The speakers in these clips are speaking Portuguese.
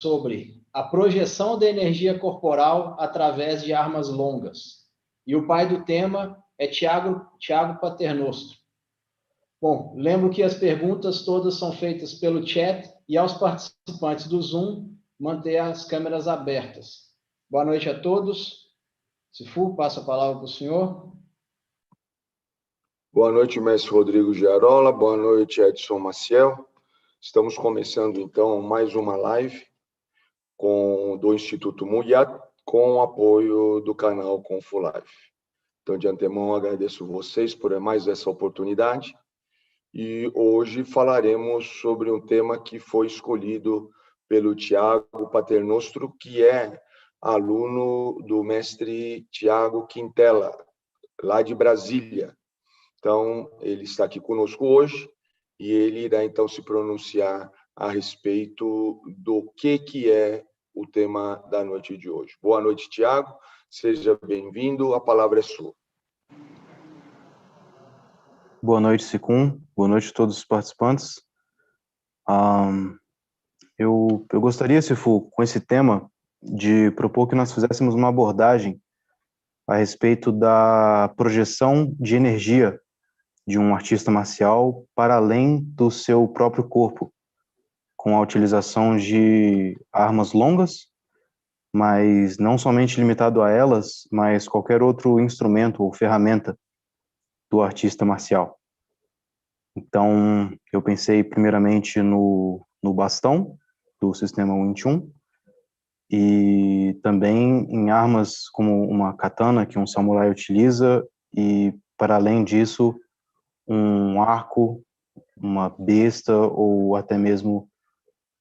sobre a projeção da energia corporal através de armas longas. E o pai do tema é Tiago Paternostro. Bom, lembro que as perguntas todas são feitas pelo chat e aos participantes do Zoom manter as câmeras abertas. Boa noite a todos. Sifu, passo a palavra para o senhor. Boa noite, mestre Rodrigo Giarola. Boa noite, Edson Maciel. Estamos começando, então, mais uma live do Instituto Muyat, com o apoio do canal ConfuLive. Então, de antemão, agradeço vocês por mais essa oportunidade. E hoje falaremos sobre um tema que foi escolhido pelo Tiago Paternostro, que é aluno do mestre Tiago Quintela, lá de Brasília. Então, ele está aqui conosco hoje e ele irá, então, se pronunciar a respeito do que é o tema da noite de hoje. Boa noite, Tiago. Seja bem-vindo. A palavra é sua. Boa noite, Sicum. Boa noite a todos os participantes. Eu gostaria, Sifu, com esse tema, de propor que nós fizéssemos uma abordagem a respeito da projeção de energia de um artista marcial para além do seu próprio corpo, com a utilização de armas longas, mas não somente limitado a elas, mas qualquer outro instrumento ou ferramenta do artista marcial. Então, eu pensei primeiramente no bastão do sistema Wing Chun e também em armas como uma katana que um samurai utiliza e, para além disso, um arco, uma besta ou até mesmo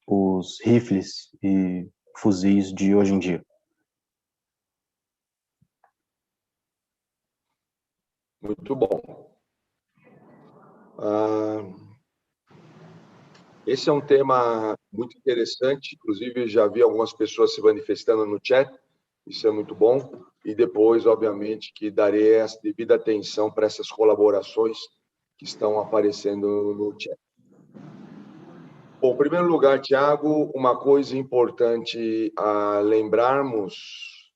os rifles e fuzis de hoje em dia. Muito bom. Esse é um tema muito interessante, inclusive já vi algumas pessoas se manifestando no chat, isso é muito bom, e depois, obviamente, que darei a devida atenção para essas colaborações que estão aparecendo no chat. Bom, em primeiro lugar, Tiago, uma coisa importante a lembrarmos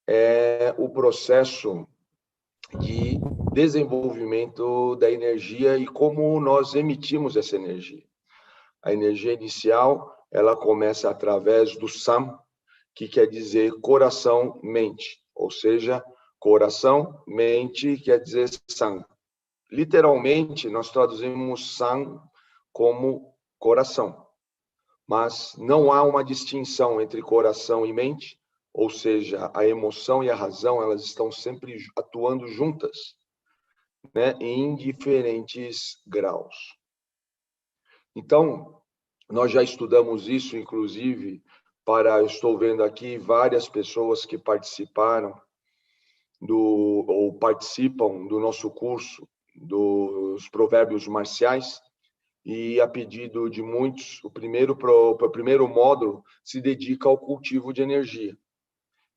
é o processo de desenvolvimento da energia e como nós emitimos essa energia. A energia inicial, ela começa através do SAM, que quer dizer coração-mente, ou seja, coração-mente quer dizer SAM. Literalmente, nós traduzimos SAM como coração, mas não há uma distinção entre coração e mente, ou seja, a emoção e a razão, elas estão sempre atuando juntas, né, em diferentes graus. Então, nós já estudamos isso, inclusive, eu estou vendo aqui várias pessoas que participaram ou participam do nosso curso dos provérbios marciais, e a pedido de muitos, o primeiro módulo se dedica ao cultivo de energia.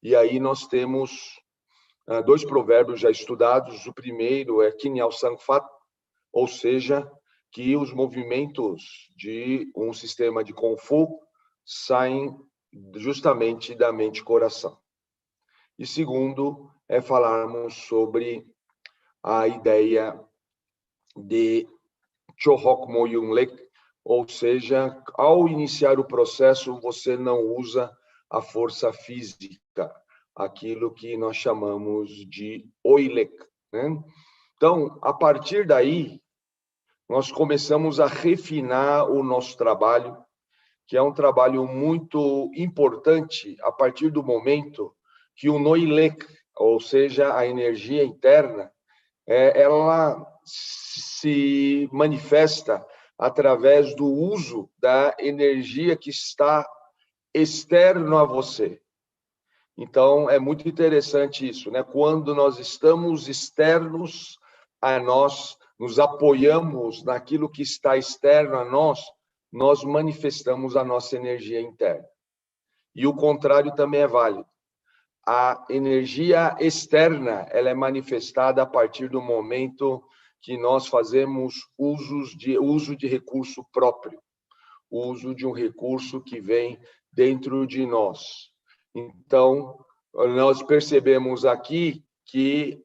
E aí nós temos dois provérbios já estudados. O primeiro é Kinyao Sangfat, ou seja, que os movimentos de um sistema de Kung Fu saem justamente da mente e coração. E segundo é falarmos sobre a ideia de Chohok Mo Yung Lek, ou seja, ao iniciar o processo, você não usa a força física, aquilo que nós chamamos de Oilek, né? Então, a partir daí, nós começamos a refinar o nosso trabalho, que é um trabalho muito importante a partir do momento que o Noilek, ou seja, a energia interna, ela se manifesta através do uso da energia que está externo a você. Então, é muito interessante isso, né? Quando nós estamos externos a nós, nos apoiamos naquilo que está externo a nós, nós manifestamos a nossa energia interna. E o contrário também é válido. A energia externa, ela é manifestada a partir do momento que nós fazemos uso de recurso próprio, uso de um recurso que vem dentro de nós. Então, nós percebemos aqui que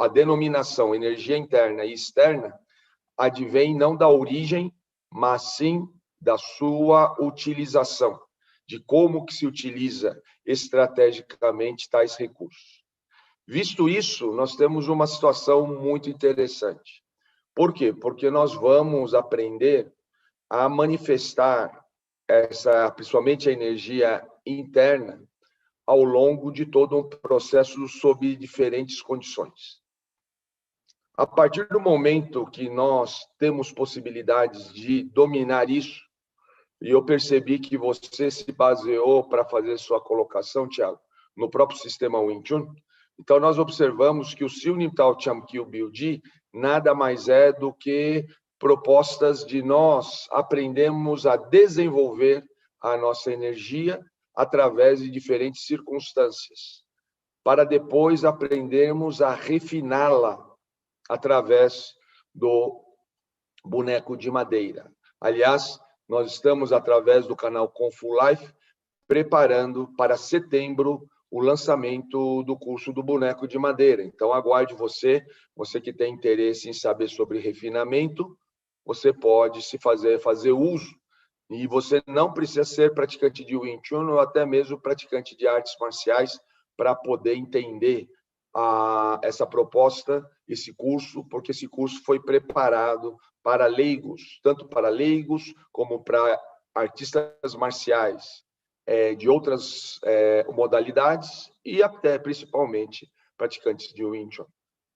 a denominação energia interna e externa advém não da origem, mas sim da sua utilização, de como que se utiliza estrategicamente tais recursos. Visto isso, nós temos uma situação muito interessante. Por quê? Porque nós vamos aprender a manifestar principalmente a energia interna, ao longo de todo um processo sob diferentes condições. A partir do momento que nós temos possibilidades de dominar isso, e eu percebi que você se baseou para fazer sua colocação, Thiago, no próprio sistema Wing Chun, então nós observamos que o Silnim Tao Cham Kyu Biu-Di nada mais é do que propostas de nós aprendermos a desenvolver a nossa energia através de diferentes circunstâncias, para depois aprendermos a refiná-la através do boneco de madeira. Aliás, nós estamos, através do canal Kung Fu Life, preparando para setembro o lançamento do curso do boneco de madeira. Então, aguarde você que tem interesse em saber sobre refinamento, você pode fazer uso. E você não precisa ser praticante de Wing Chun ou até mesmo praticante de artes marciais para poder entender essa proposta, esse curso, porque esse curso foi preparado para leigos, tanto para leigos como para artistas marciais de outras modalidades e até, principalmente, praticantes de Wing Chun.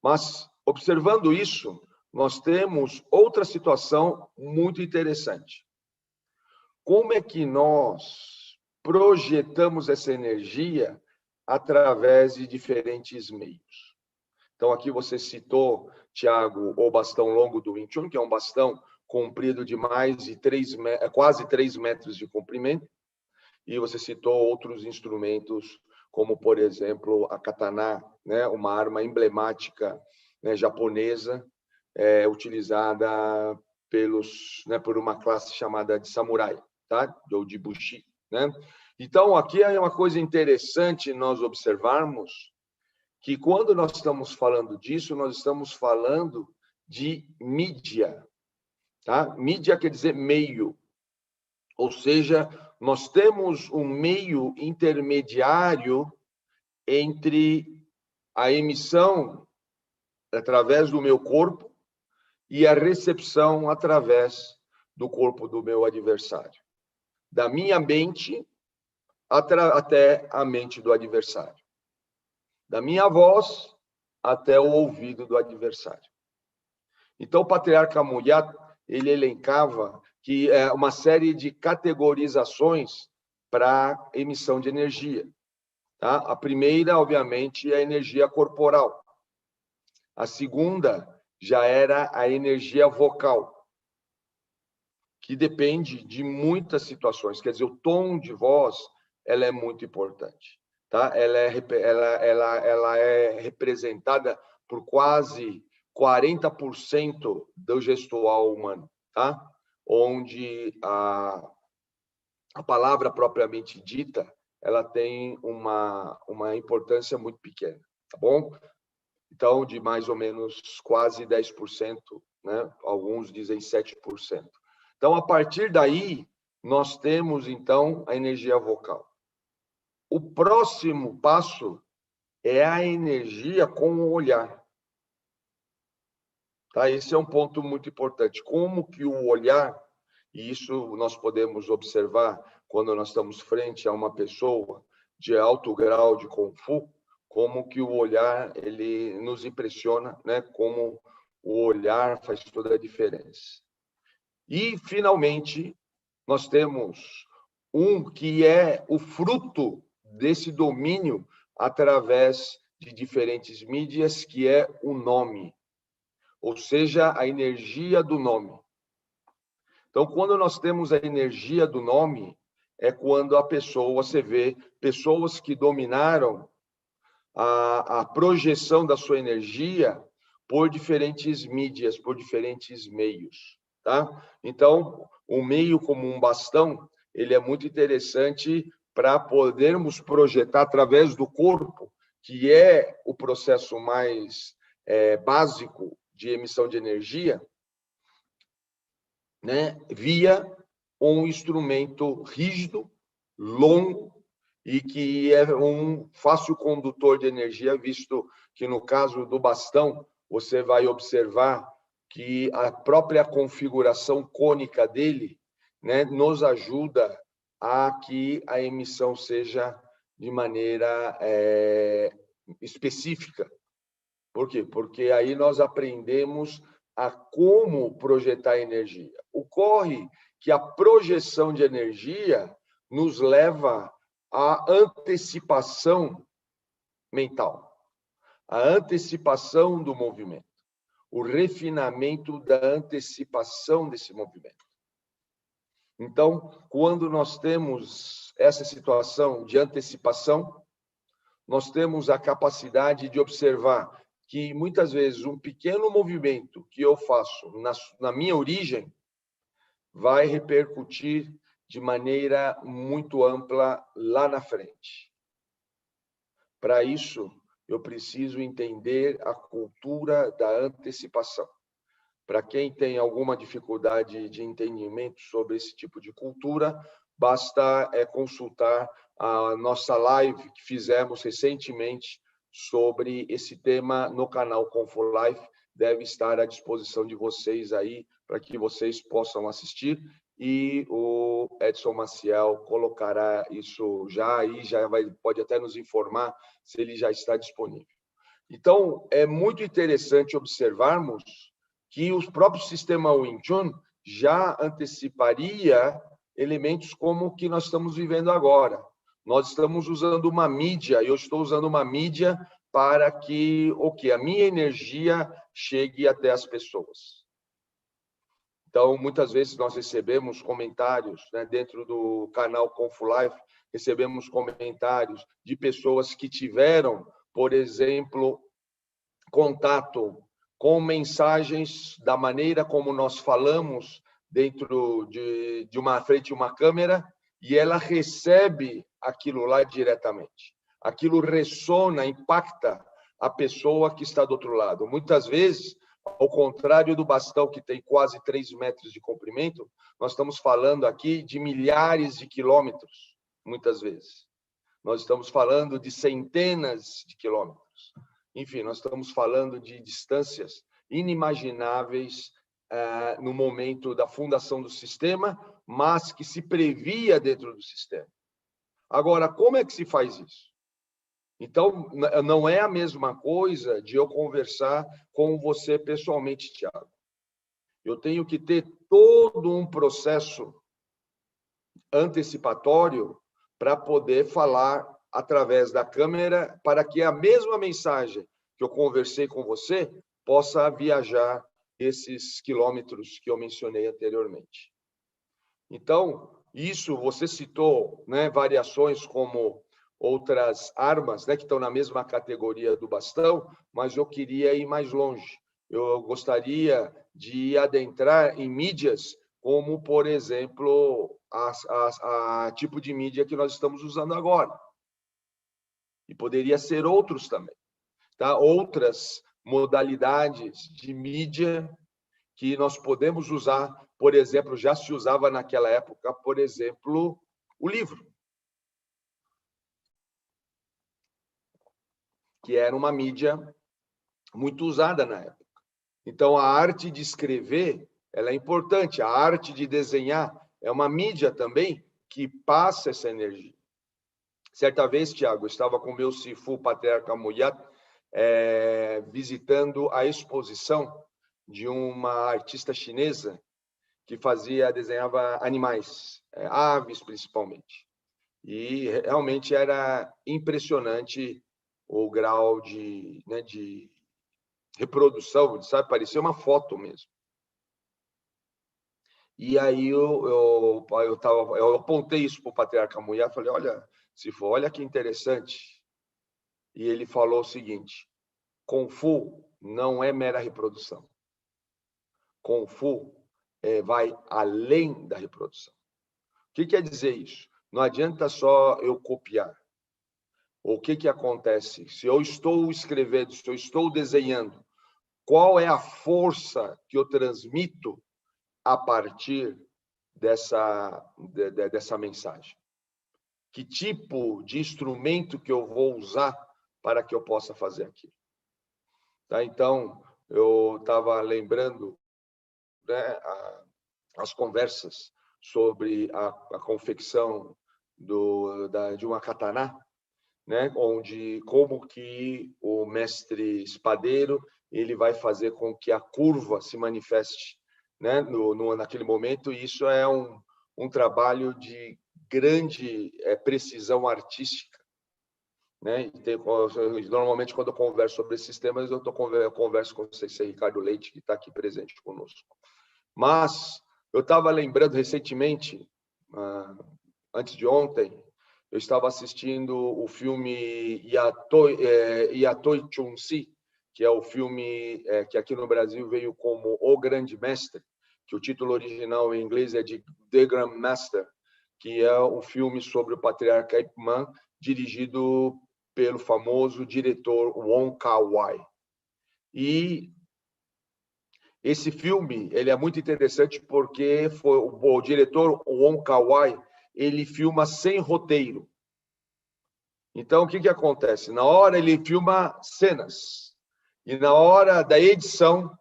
Mas, observando isso, nós temos outra situação muito interessante. Como é que nós projetamos essa energia através de diferentes meios? Então, aqui você citou, Thiago, o bastão longo do Wing Chun, que é um bastão comprido de quase 3 metros de comprimento, e você citou outros instrumentos, como, por exemplo, a katana, né, uma arma emblemática, né, japonesa, utilizada por uma classe chamada de samurai, tá? Ou de bushi, né? Então, aqui é uma coisa interessante nós observarmos que quando nós estamos falando disso, nós estamos falando de mídia, tá? Mídia quer dizer meio, ou seja, nós temos um meio intermediário entre a emissão através do meu corpo e a recepção através do corpo do meu adversário. Da minha mente até a mente do adversário. Da minha voz até o ouvido do adversário. Então, o patriarca Amulhat, ele elencava que é uma série de categorizações para emissão de energia. Tá? A primeira, obviamente, é a energia corporal. A segunda já era a energia vocal, que depende de muitas situações. Quer dizer, o tom de voz, ela é muito importante. Tá? Ela é representada por quase 40% do gestual humano, tá? Onde a palavra propriamente dita, ela tem uma importância muito pequena, tá bom? Então, de mais ou menos quase 10%, né? Alguns dizem 7%. Então, a partir daí, nós temos, então, a energia vocal. O próximo passo é a energia com o olhar. Tá? Esse é um ponto muito importante. Como que o olhar, e isso nós podemos observar quando nós estamos frente a uma pessoa de alto grau de Kung Fu, como que o olhar ele nos impressiona, né? Como o olhar faz toda a diferença. E, finalmente, nós temos um que é o fruto desse domínio através de diferentes mídias, que é o nome, ou seja, a energia do nome. Então, quando nós temos a energia do nome, é quando a pessoa, você vê pessoas que dominaram a projeção da sua energia por diferentes mídias, por diferentes meios, tá? Então, o meio como um bastão, ele é muito interessante para podermos projetar através do corpo, que é o processo mais básico de emissão de energia, né, via um instrumento rígido, longo, e que é um fácil condutor de energia, visto que, no caso do bastão, você vai observar que a própria configuração cônica dele, né, nos ajuda a que a emissão seja de maneira específica. Por quê? Porque aí nós aprendemos a como projetar energia. Ocorre que a projeção de energia nos leva à antecipação mental, à antecipação do movimento, o refinamento da antecipação desse movimento. Então, quando nós temos essa situação de antecipação, nós temos a capacidade de observar que, muitas vezes, um pequeno movimento que eu faço na minha origem vai repercutir de maneira muito ampla lá na frente. Para isso, eu preciso entender a cultura da antecipação. Para quem tem alguma dificuldade de entendimento sobre esse tipo de cultura, basta consultar a nossa live que fizemos recentemente sobre esse tema no canal ConfoLife. Deve estar à disposição de vocês aí, para que vocês possam assistir, e o Edson Maciel colocará isso já aí, pode até nos informar se ele já está disponível. Então, é muito interessante observarmos que o próprio sistema Wing Chun já anteciparia elementos como o que nós estamos vivendo agora. Nós estamos usando uma mídia, eu estou usando uma mídia para que a minha energia chegue até as pessoas. Então, muitas vezes nós recebemos comentários, né, dentro do canal ConfoLife, recebemos comentários de pessoas que tiveram, por exemplo, contato com mensagens da maneira como nós falamos dentro de frente a uma câmera, e ela recebe aquilo lá diretamente. Aquilo ressona, impacta a pessoa que está do outro lado. Muitas vezes, ao contrário do bastão, que tem quase 3 metros de comprimento, nós estamos falando aqui de milhares de quilômetros, muitas vezes. Nós estamos falando de centenas de quilômetros. Enfim, nós estamos falando de distâncias inimagináveis no momento da fundação do sistema, mas que se previa dentro do sistema. Agora, como é que se faz isso? Então, não é a mesma coisa de eu conversar com você pessoalmente, Thiago. Eu tenho que ter todo um processo antecipatório para poder falar através da câmera, para que a mesma mensagem que eu conversei com você possa viajar esses quilômetros que eu mencionei anteriormente. Então, isso você citou, né, variações como outras armas, né, que estão na mesma categoria do bastão, mas eu queria ir mais longe. Eu gostaria de adentrar em mídias como, por exemplo, a tipo de mídia que nós estamos usando agora. E poderia ser outros também, tá? Outras modalidades de mídia que nós podemos usar, por exemplo, já se usava naquela época, por exemplo, o livro, que era uma mídia muito usada na época. Então, a arte de escrever, ela é importante, a arte de desenhar é uma mídia também que passa essa energia. Certa vez, Tiago, eu estava com o meu Sifu Patriarca Muyat, visitando a exposição de uma artista chinesa que desenhava animais, aves principalmente. E realmente era impressionante o grau de reprodução, sabe? Parecia uma foto mesmo. E aí eu apontei isso para o Patriarca Muyat, falei, olha que interessante. E ele falou o seguinte: Kung Fu não é mera reprodução. Kung Fu vai além da reprodução. que quer dizer isso? Não adianta só eu copiar. O que acontece? Se eu estou escrevendo, se eu estou desenhando, qual é a força que eu transmito a partir dessa mensagem? Que tipo de instrumento que eu vou usar para que eu possa fazer aquilo? Tá? Então, eu estava lembrando, né, as conversas sobre a confecção de uma kataná, né, onde como que o mestre espadeiro ele vai fazer com que a curva se manifeste, né, naquele momento. E isso é um trabalho de grande precisão artística, né? Normalmente, quando eu converso sobre esses temas, eu converso com o Sensei Ricardo Leite, que está aqui presente conosco. Mas eu estava lembrando recentemente, antes de ontem, eu estava assistindo o filme Yatoi Chun-Si, que é o filme que aqui no Brasil veio como O Grande Mestre, que o título original em inglês é de The Grand Master, que é um filme sobre o patriarca Ip Man, dirigido pelo famoso diretor Wong Kar-wai. E esse filme ele é muito interessante porque o diretor Wong Kar-wai ele filma sem roteiro. Então, o que acontece? Na hora ele filma cenas e na hora da edição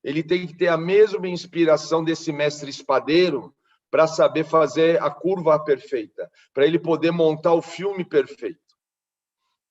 ele tem que ter a mesma inspiração desse mestre espadeiro para saber fazer a curva perfeita, para ele poder montar o filme perfeito.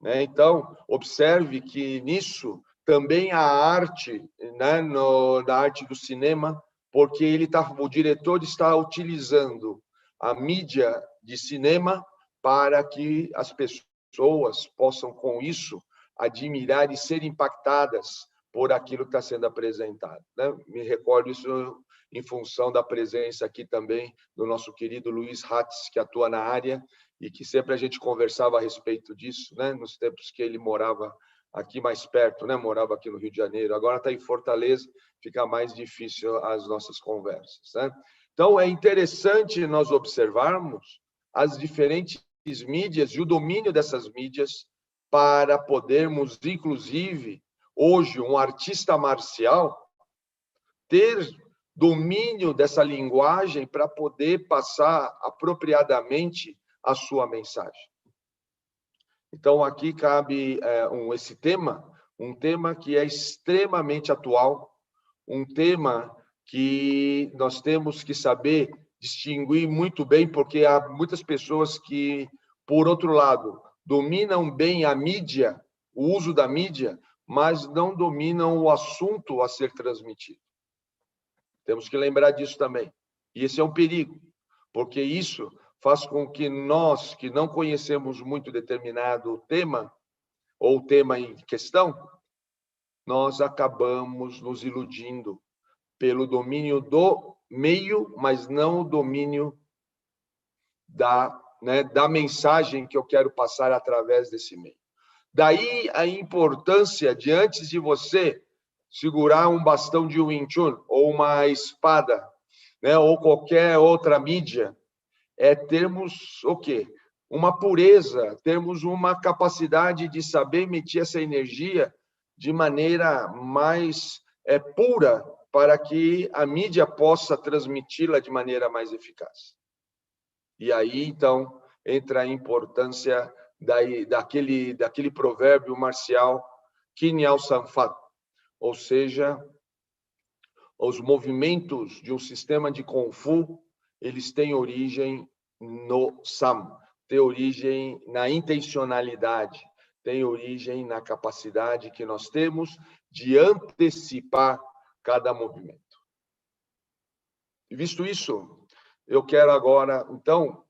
Né? Então, observe que nisso também a arte, né, na arte do cinema, porque o diretor está utilizando a mídia de cinema para que as pessoas possam, com isso, admirar e ser impactadas por aquilo que está sendo apresentado. Né? Me recordo isso em função da presença aqui também do nosso querido Luiz Hatz, que atua na área, e que sempre a gente conversava a respeito disso, né? Nos tempos que ele morava aqui mais perto, né? Morava aqui no Rio de Janeiro, agora está em Fortaleza, fica mais difícil as nossas conversas, né? Então, é interessante nós observarmos as diferentes mídias e o domínio dessas mídias para podermos, inclusive, hoje, um artista marcial ter domínio dessa linguagem para poder passar apropriadamente a sua mensagem. Então, aqui cabe esse tema, um tema que é extremamente atual, um tema que nós temos que saber distinguir muito bem, porque há muitas pessoas que, por outro lado, dominam bem a mídia, o uso da mídia, mas não dominam o assunto a ser transmitido. Temos que lembrar disso também. E esse é um perigo, porque isso faz com que nós, que não conhecemos muito determinado tema, ou tema em questão, nós acabamos nos iludindo pelo domínio do meio, mas não o domínio da mensagem que eu quero passar através desse meio. Daí a importância de, antes de você segurar um bastão de Wing Chun, ou uma espada, né, ou qualquer outra mídia, é termos o quê? Uma pureza, termos uma capacidade de saber emitir essa energia de maneira mais pura, para que a mídia possa transmiti-la de maneira mais eficaz. E aí, então, entra a importância daquele provérbio marcial, Kinyao Sanfat, ou seja, os movimentos de um sistema de Kung Fu, eles têm origem no Sam, têm origem na intencionalidade, têm origem na capacidade que nós temos de antecipar cada movimento. E visto isso, eu quero agora, então,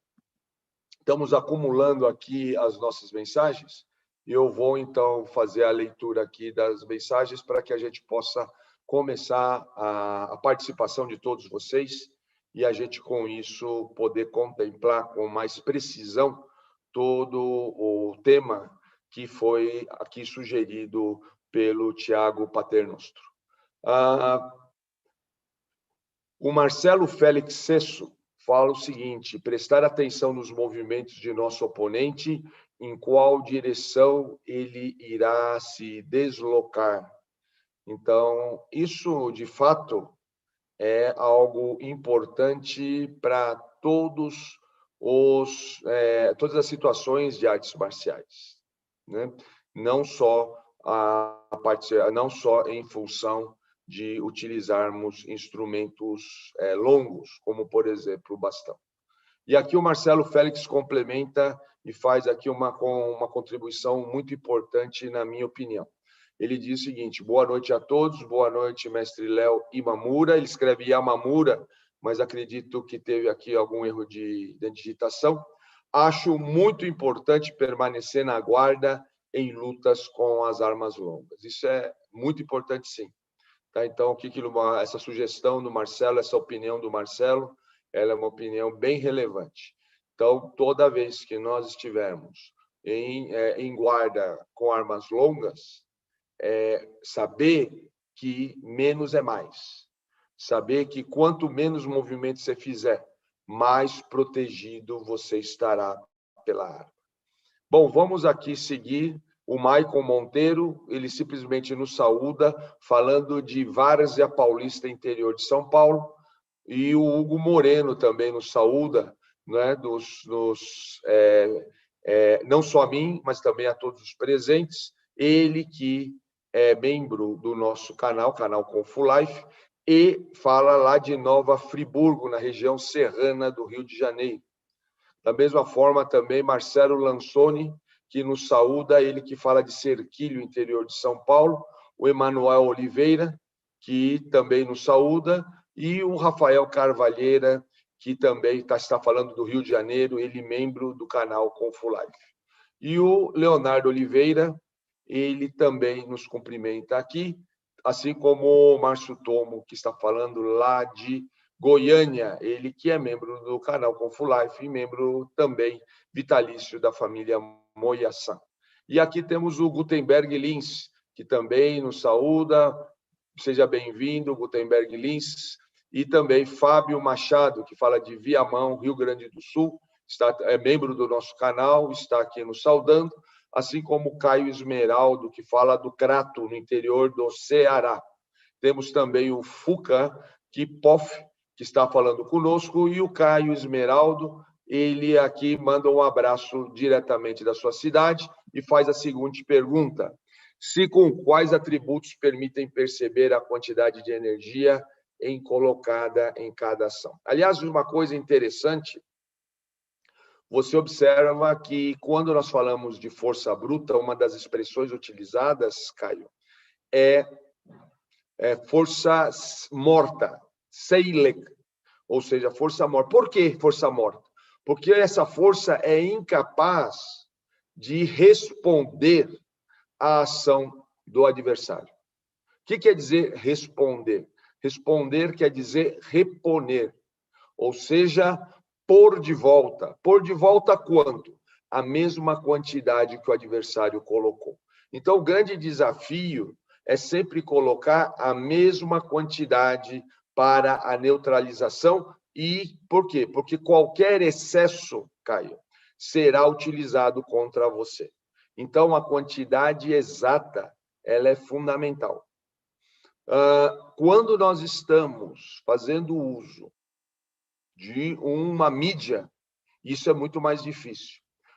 estamos acumulando aqui as nossas mensagens, e eu vou, então, fazer a leitura aqui das mensagens para que a gente possa começar a participação de todos vocês e a gente, com isso, poder contemplar com mais precisão todo o tema que foi aqui sugerido pelo Tiago Paternostro. O Marcelo Félix Cesso fala o seguinte: prestar atenção nos movimentos de nosso oponente, em qual direção ele irá se deslocar. Então, isso, de fato, é algo importante para todas as situações de artes marciais, né? Não só não só em função de utilizarmos instrumentos longos, como, por exemplo, o bastão. E aqui o Marcelo Félix complementa e faz aqui uma contribuição muito importante, na minha opinião. Ele diz o seguinte: boa noite a todos, boa noite, mestre Léo Imamura. Ele escreve Yamamura, mas acredito que teve aqui algum erro de digitação. Acho muito importante permanecer na guarda em lutas com as armas longas. Isso é muito importante, sim. Tá? Então, essa sugestão do Marcelo, essa opinião do Marcelo, ela é uma opinião bem relevante. Então, toda vez que nós estivermos em guarda com armas longas, saber que menos é mais. Saber que quanto menos movimento você fizer, mais protegido você estará pela arma. Bom, vamos aqui seguir o Maicon Monteiro. Ele simplesmente nos saúda, falando de Várzea Paulista, interior de São Paulo. E o Hugo Moreno também nos saúda, né, não só a mim, mas também a todos os presentes. Ele que é membro do nosso canal Confulife, e fala lá de Nova Friburgo, na região serrana do Rio de Janeiro. Da mesma forma, também Marcelo Lansoni, que nos saúda, ele que fala de Serquilho, interior de São Paulo, o Emanuel Oliveira, que também nos saúda, e o Rafael Carvalheira, que também está falando do Rio de Janeiro, ele membro do canal Confulife. E o Leonardo Oliveira, ele também nos cumprimenta aqui, assim como o Márcio Tomo, que está falando lá de Goiânia, ele que é membro do canal Confulife e membro também vitalício da família Moyasan. E aqui temos o Gutenberg Lins, que também nos saúda. Seja bem-vindo, Gutenberg Lins. E também Fábio Machado, que fala de Viamão, Rio Grande do Sul, é membro do nosso canal, está aqui nos saudando, assim como Caio Esmeraldo, que fala do Crato, no interior do Ceará. Temos também o Fuca Kipoff, que está falando conosco, e o Caio Esmeraldo, ele aqui manda um abraço diretamente da sua cidade e faz a seguinte pergunta: se com quais atributos permitem perceber a quantidade de energia colocada em cada ação? Aliás, uma coisa interessante, você observa que quando nós falamos de força bruta, uma das expressões utilizadas, Caio, é força morta, Seilek, ou seja, força morta. Por que força morta? Porque essa força é incapaz de responder à ação do adversário. O que quer dizer responder? Responder quer dizer reponer, ou seja, pôr de volta. Pôr de volta quanto? A mesma quantidade que o adversário colocou. Então, o grande desafio é sempre colocar a mesma quantidade para a neutralização. E por quê? Porque qualquer excesso, Caio, será utilizado contra você. Então, a quantidade exata, ela é fundamental. Quando nós estamos fazendo uso de uma mídia, isso é muito mais difícil.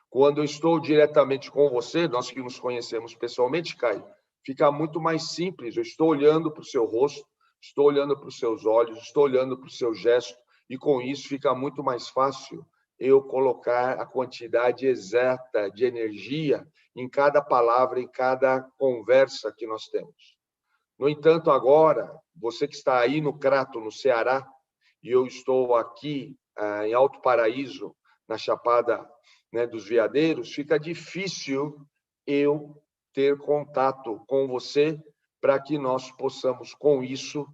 Quando eu estou diretamente com você, nós que nos conhecemos pessoalmente, Caio, fica muito mais simples. Eu estou olhando para o seu rosto, estou olhando para os seus olhos, estou olhando para o seu gesto, e com isso fica muito mais fácil eu colocar a quantidade exata de energia em cada palavra, em cada conversa que nós temos. No entanto, agora, você que está aí no Crato, no Ceará, e eu estou aqui em Alto Paraíso, na Chapada, né, dos Veadeiros, fica difícil eu ter contato com você para que nós possamos, com isso,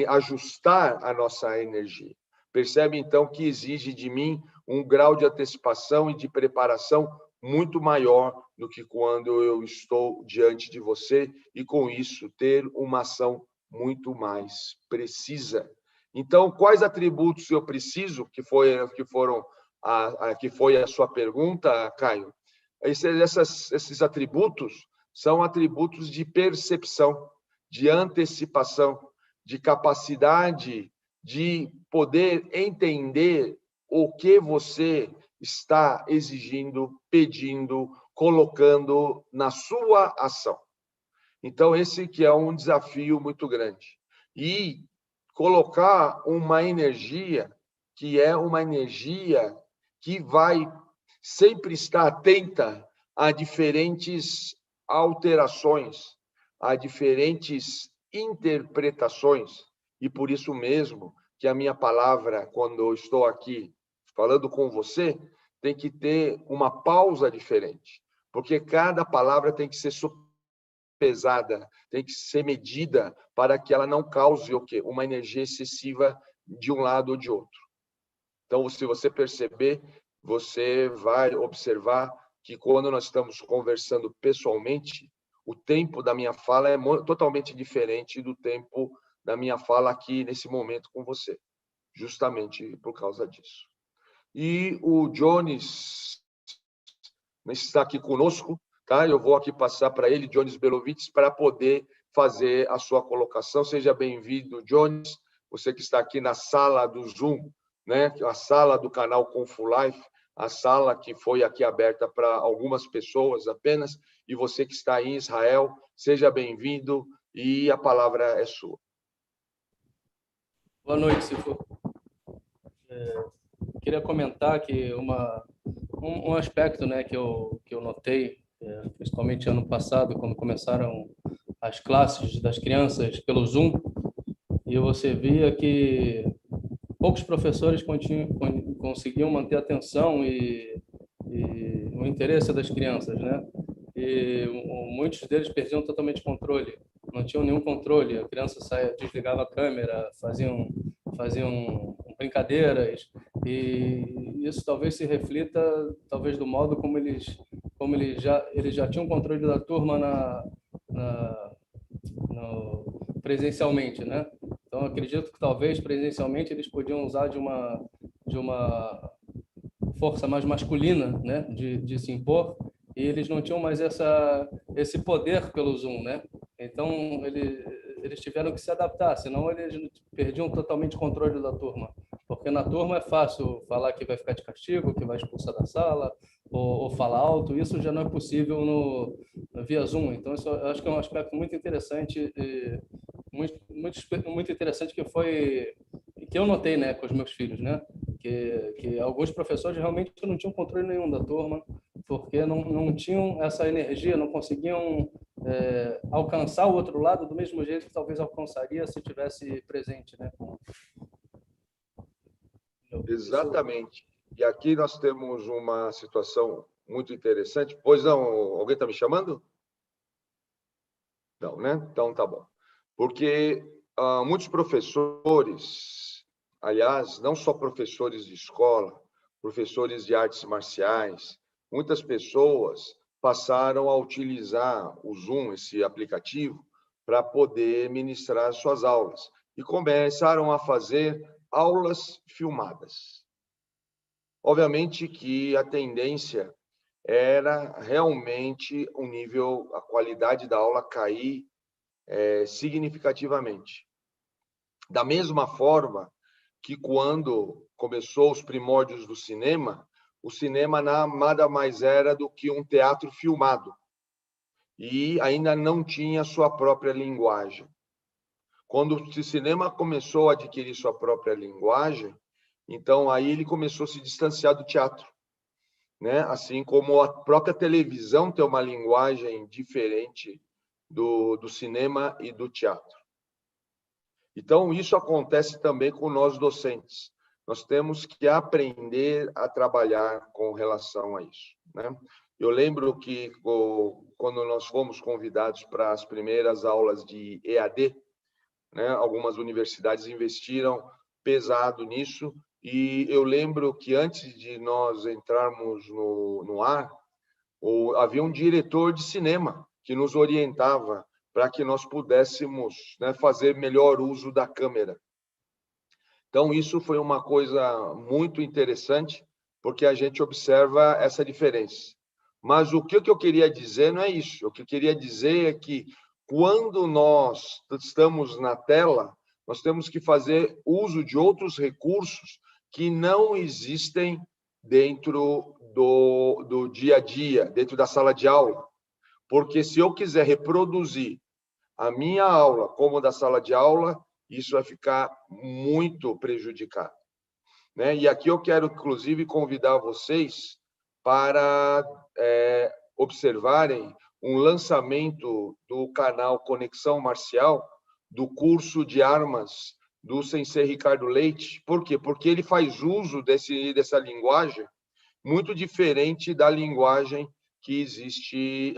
ajustar a nossa energia. Percebe, então, que exige de mim um grau de antecipação e de preparação muito maior do que quando eu estou diante de você, e, com isso, ter uma ação muito mais precisa. Então, quais atributos eu preciso, que foi a sua pergunta, Caio? Esses atributos são atributos de percepção, de antecipação, de capacidade de poder entender o que você está exigindo, pedindo, colocando na sua ação. Então, esse que é um desafio muito grande. E colocar uma energia que é uma energia que vai sempre estar atenta a diferentes alterações, a diferentes interpretações. E por isso mesmo que a minha palavra, quando eu estou aqui falando com você, tem que ter uma pausa diferente, porque cada palavra tem que ser pesada, tem que ser medida para que ela não cause o quê? Uma energia excessiva de um lado ou de outro. Então, se você perceber, você vai observar que quando nós estamos conversando pessoalmente, o tempo da minha fala é totalmente diferente do tempo da minha fala aqui nesse momento com você, justamente por causa disso. E o Jones está aqui conosco, tá? Eu vou aqui passar para ele, Jones Belovitz, para poder fazer a sua colocação. Seja bem-vindo, Jones, você que está aqui na sala do Zoom, né? A sala do canal Confulife, a sala que foi aqui aberta para algumas pessoas apenas, e você que está em Israel, seja bem-vindo e a palavra é sua. Boa noite, Sifu. Queria comentar que um aspecto, né, que eu notei, principalmente ano passado, quando começaram as classes das crianças pelo Zoom, e você via que poucos professores conseguiam manter a atenção e o interesse das crianças, né? E muitos deles perdiam totalmente controle, não tinham nenhum controle. A criança desligava a câmera, faziam brincadeiras, e isso talvez se reflita talvez do modo como eles já tinham controle da turma presencialmente, né? Então acredito que talvez presencialmente eles podiam usar de uma força mais masculina, né, de se impor, e eles não tinham mais esse poder pelo Zoom, né? Então eles tiveram que se adaptar, senão eles perdiam totalmente o controle da turma. Porque na turma é fácil falar que vai ficar de castigo, que vai expulsar da sala, ou falar alto. Isso já não é possível via Zoom. Então, isso eu acho que é um aspecto muito interessante, muito interessante que eu notei, né, com os meus filhos, né? Que alguns professores realmente não tinham controle nenhum da turma, porque não tinham essa energia, não conseguiam alcançar o outro lado do mesmo jeito que talvez alcançaria se tivesse presente, né? Exatamente. E aqui nós temos uma situação muito interessante. Pois não, alguém está me chamando? Não, né? Então tá bom. Porque muitos professores, aliás, não só professores de escola, professores de artes marciais, muitas pessoas passaram a utilizar o Zoom, esse aplicativo, para poder ministrar suas aulas. E começaram a fazer aulas filmadas. Obviamente que a tendência era realmente o nível, a qualidade da aula cair significativamente. Da mesma forma que quando começou os primórdios do cinema, o cinema nada mais era do que um teatro filmado e ainda não tinha sua própria linguagem. Quando o cinema começou a adquirir sua própria linguagem, então aí ele começou a se distanciar do teatro, né? Assim como a própria televisão tem uma linguagem diferente do cinema e do teatro. Então, isso acontece também com nós docentes. Nós temos que aprender a trabalhar com relação a isso, né? Eu lembro que quando nós fomos convidados para as primeiras aulas de EAD, né, algumas universidades investiram pesado nisso, e eu lembro que antes de nós entrarmos no ar, havia um diretor de cinema que nos orientava para que nós pudéssemos, né, fazer melhor uso da câmera. Então, isso foi uma coisa muito interessante, porque a gente observa essa diferença. Mas o que eu queria dizer não é isso. O que eu queria dizer é que, quando nós estamos na tela, nós temos que fazer uso de outros recursos que não existem dentro do dia a dia, dentro da sala de aula. Porque se eu quiser reproduzir a minha aula como da sala de aula, isso vai ficar muito prejudicado, né? E aqui eu quero, inclusive, convidar vocês para observarem um lançamento do canal Conexão Marcial, do curso de armas do Sensei Ricardo Leite. Por quê? Porque ele faz uso dessa linguagem muito diferente da linguagem que existe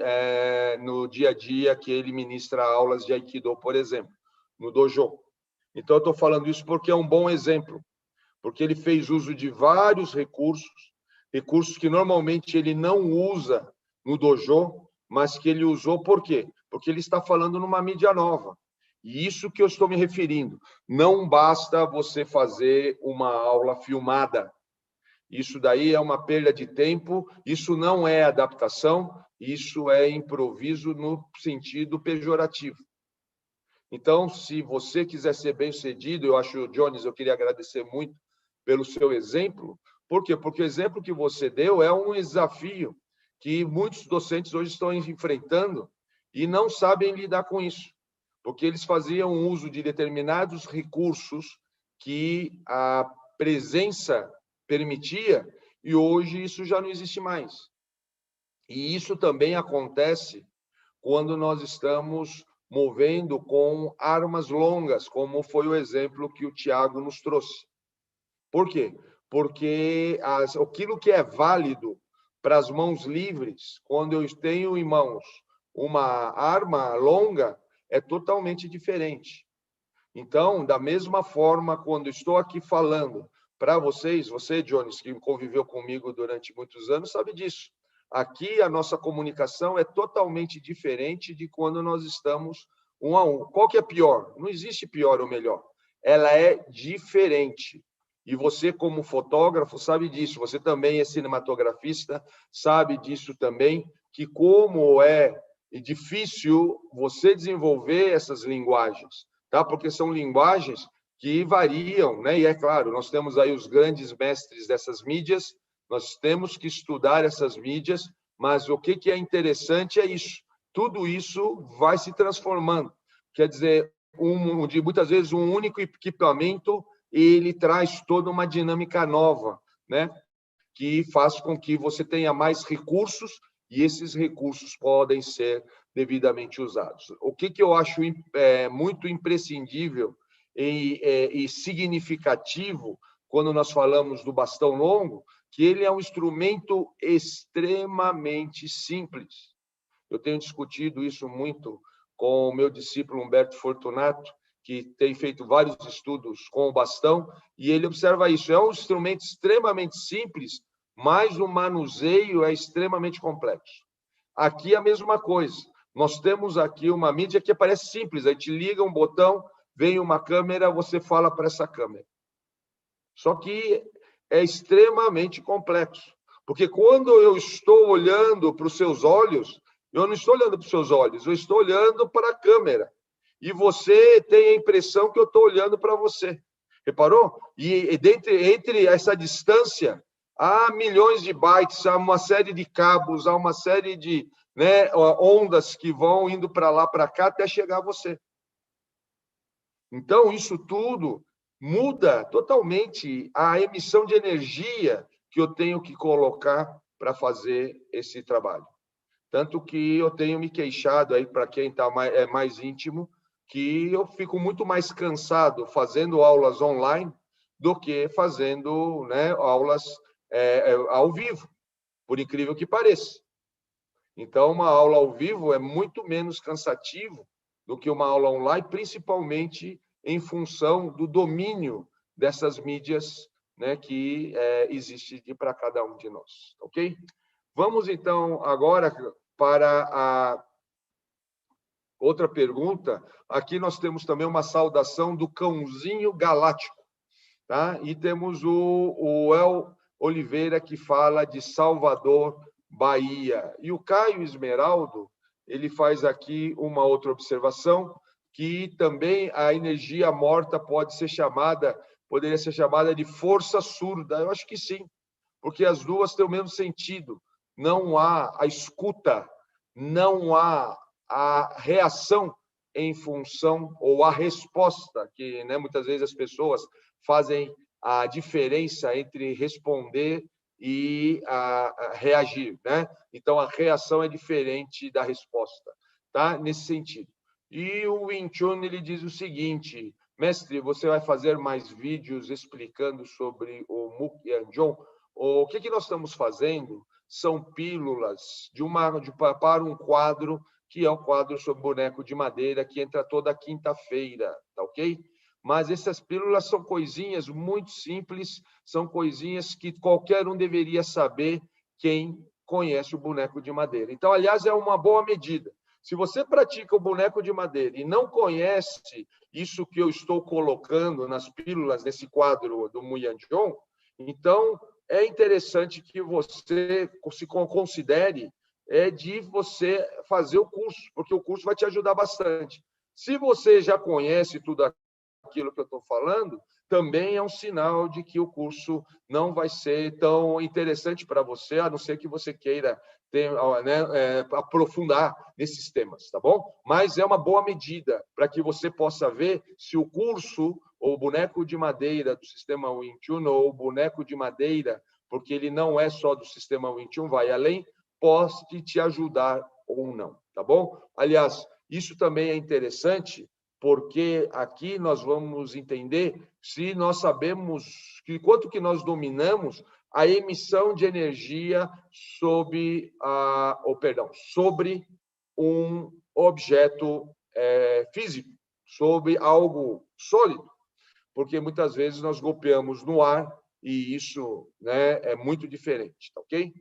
no dia a dia, que ele ministra aulas de Aikido, por exemplo, no dojo. Então, eu estou falando isso porque é um bom exemplo, porque ele fez uso de vários recursos que normalmente ele não usa no dojo, mas que ele usou por quê? Porque ele está falando numa mídia nova. E isso que eu estou me referindo. Não basta você fazer uma aula filmada. Isso daí é uma perda de tempo, isso não é adaptação, isso é improviso no sentido pejorativo. Então, se você quiser ser bem-sucedido, eu acho, Jones, eu queria agradecer muito pelo seu exemplo. Por quê? Porque o exemplo que você deu é um desafio que muitos docentes hoje estão enfrentando e não sabem lidar com isso, porque eles faziam uso de determinados recursos que a presença permitia, e hoje isso já não existe mais. E isso também acontece quando nós estamos movendo com armas longas, como foi o exemplo que o Tiago nos trouxe. Por quê? Porque aquilo que é válido para as mãos livres, quando eu tenho em mãos uma arma longa, é totalmente diferente. Então, da mesma forma, quando estou aqui falando para vocês, você, Jones, que conviveu comigo durante muitos anos, sabe disso. Aqui a nossa comunicação é totalmente diferente de quando nós estamos um a um. Qual que é pior? Não existe pior ou melhor. Ela é diferente. E você, como fotógrafo, sabe disso. Você também é cinematografista, sabe disso também, que como é difícil você desenvolver essas linguagens, tá? Porque são linguagens que variam, né? E é claro, nós temos aí os grandes mestres dessas mídias, nós temos que estudar essas mídias, mas o que é interessante é isso. Tudo isso vai se transformando. Quer dizer, muitas vezes um único equipamento, ele traz toda uma dinâmica nova, né? Que faz com que você tenha mais recursos e esses recursos podem ser devidamente usados. O que eu acho muito imprescindível e significativo quando nós falamos do bastão longo, que ele é um instrumento extremamente simples. Eu tenho discutido isso muito com o meu discípulo Humberto Fortunato, que tem feito vários estudos com o bastão, e ele observa isso. É um instrumento extremamente simples, mas o manuseio é extremamente complexo. Aqui a mesma coisa. Nós temos aqui uma mídia que parece simples. A gente liga um botão, vem uma câmera, você fala para essa câmera. Só que é extremamente complexo. Porque quando eu estou olhando para os seus olhos, eu não estou olhando para os seus olhos, eu estou olhando para a câmera. E você tem a impressão que eu estou olhando para você. Reparou? E entre essa distância, há milhões de bytes, há uma série de cabos, há uma série de ondas que vão indo para lá, para cá, até chegar a você. Então, isso tudo muda totalmente a emissão de energia que eu tenho que colocar para fazer esse trabalho. Tanto que eu tenho me queixado aí, para quem está mais íntimo, que eu fico muito mais cansado fazendo aulas online do que fazendo aulas ao vivo, por incrível que pareça. Então, uma aula ao vivo é muito menos cansativo do que uma aula online, principalmente em função do domínio dessas mídias que existe para cada um de nós, ok? Vamos, então, agora para a outra pergunta. Aqui nós temos também uma saudação do Cãozinho Galáctico. tá? E temos o El Oliveira, que fala de Salvador, Bahia. E o Caio Esmeraldo, ele faz aqui uma outra observação, que também a energia morta poderia ser chamada de força surda. Eu acho que sim, porque as duas têm o mesmo sentido. Não há a escuta, não há a reação em função, ou a resposta, que, né, muitas vezes as pessoas fazem a diferença entre responder e reagir, né? Então, a reação é diferente da resposta, tá? Nesse sentido. E o Wing Chun, ele diz o seguinte: mestre, você vai fazer mais vídeos explicando sobre o Muk Yanjong? O que nós estamos fazendo são pílulas para um quadro, que é o quadro sobre boneco de madeira, que entra toda quinta-feira, tá ok? Mas essas pílulas são coisinhas muito simples, são coisinhas que qualquer um deveria saber, quem conhece o boneco de madeira. Então, aliás, é uma boa medida. Se você pratica o boneco de madeira e não conhece isso que eu estou colocando nas pílulas, nesse quadro do Muyanjong, então é interessante que você se considere de você fazer o curso, porque o curso vai te ajudar bastante. Se você já conhece tudo aquilo que eu estou falando, também é um sinal de que o curso não vai ser tão interessante para você, a não ser que você queira aprofundar nesses temas, tá bom? Mas é uma boa medida para que você possa ver se o curso, ou o boneco de madeira do sistema Wing Chun, ou o boneco de madeira, porque ele não é só do sistema Wing Chun, vai além, pode te ajudar ou não, tá bom? Aliás, isso também é interessante, porque aqui nós vamos entender se nós sabemos quanto que nós dominamos a emissão de energia sobre um objeto físico, sobre algo sólido, porque muitas vezes nós golpeamos no ar e isso, né, é muito diferente, tá ok?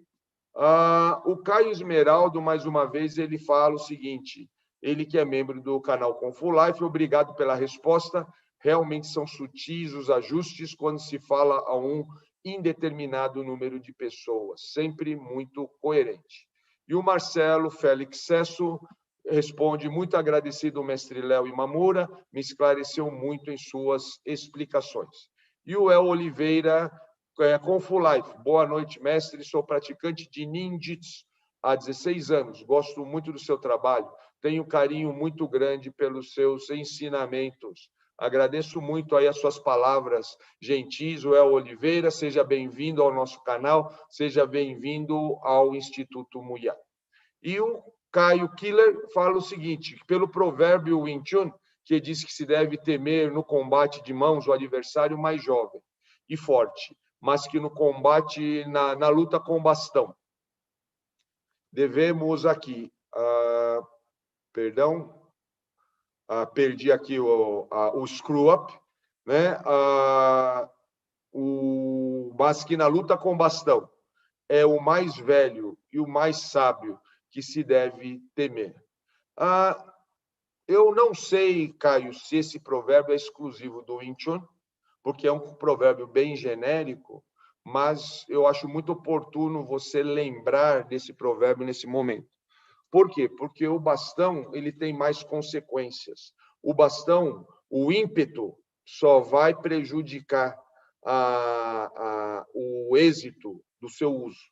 O Caio Esmeraldo, mais uma vez, ele fala o seguinte: ele que é membro do canal Confu Life, obrigado pela resposta. Realmente são sutis os ajustes quando se fala a um indeterminado número de pessoas, sempre muito coerente. E o Marcelo Félix Cesso responde: muito agradecido, mestre Léo Imamura, me esclareceu muito em suas explicações. E o El Oliveira, Confu Life: boa noite, mestre, sou praticante de ninjitsu há 16 anos, gosto muito do seu trabalho, tenho um carinho muito grande pelos seus ensinamentos. Agradeço muito aí as suas palavras gentis, o El Oliveira, seja bem-vindo ao nosso canal, seja bem-vindo ao Instituto Muyan. E o Caio Killer fala o seguinte: pelo provérbio Wing Chun, que diz que se deve temer no combate de mãos o adversário mais jovem e forte, mas que no combate, na luta com bastão, devemos aqui... perdi aqui o screw-up, né? Mas que na luta com bastão é o mais velho e o mais sábio que se deve temer. Eu não sei, Caio, se esse provérbio é exclusivo do Wing Chun, porque é um provérbio bem genérico, mas eu acho muito oportuno você lembrar desse provérbio nesse momento. Por quê? Porque o bastão ele tem mais consequências. O bastão, o ímpeto, só vai prejudicar o êxito do seu uso.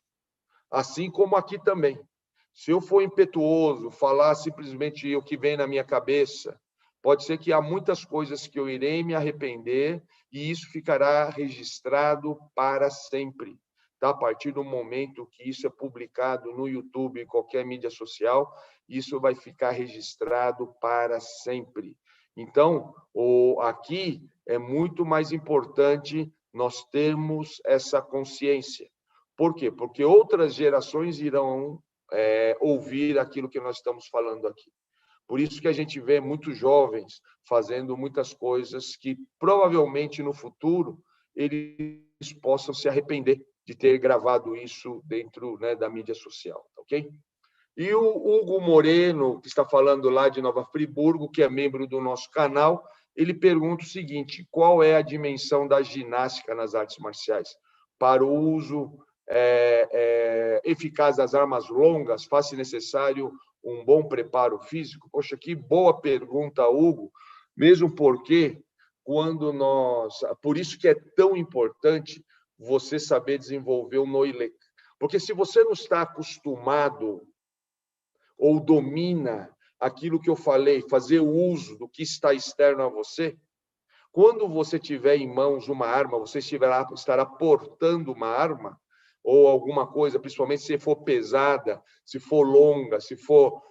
Assim como aqui também. Se eu for impetuoso, falar simplesmente o que vem na minha cabeça, pode ser que há muitas coisas que eu irei me arrepender e isso ficará registrado para sempre. Tá? A partir do momento que isso é publicado no YouTube, em qualquer mídia social, isso vai ficar registrado para sempre. Então, aqui é muito mais importante nós termos essa consciência. Por quê? Porque outras gerações irão ouvir aquilo que nós estamos falando aqui. Por isso que a gente vê muitos jovens fazendo muitas coisas que provavelmente no futuro eles possam se arrepender de ter gravado isso dentro, né, da mídia social, ok? E o Hugo Moreno, que está falando lá de Nova Friburgo, que é membro do nosso canal, ele pergunta o seguinte: qual é a dimensão da ginástica nas artes marciais? Para o uso eficaz das armas longas, faz-se necessário um bom preparo físico? Poxa, que boa pergunta, Hugo, mesmo porque por isso que é tão importante você saber desenvolver o Noilec. Porque se você não está acostumado ou domina aquilo que eu falei, fazer uso do que está externo a você, quando você tiver em mãos uma arma, você estará portando uma arma ou alguma coisa, principalmente se for pesada, se for longa, se for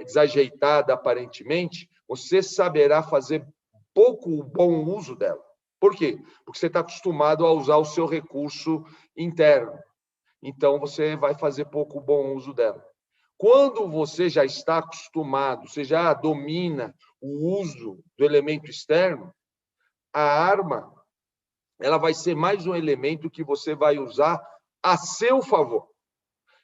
desajeitada aparentemente, você saberá fazer pouco bom uso dela. Por quê? Porque você está acostumado a usar o seu recurso interno. Então, você vai fazer pouco bom uso dela. Quando você já está acostumado, você já domina o uso do elemento externo, a arma ela vai ser mais um elemento que você vai usar a seu favor.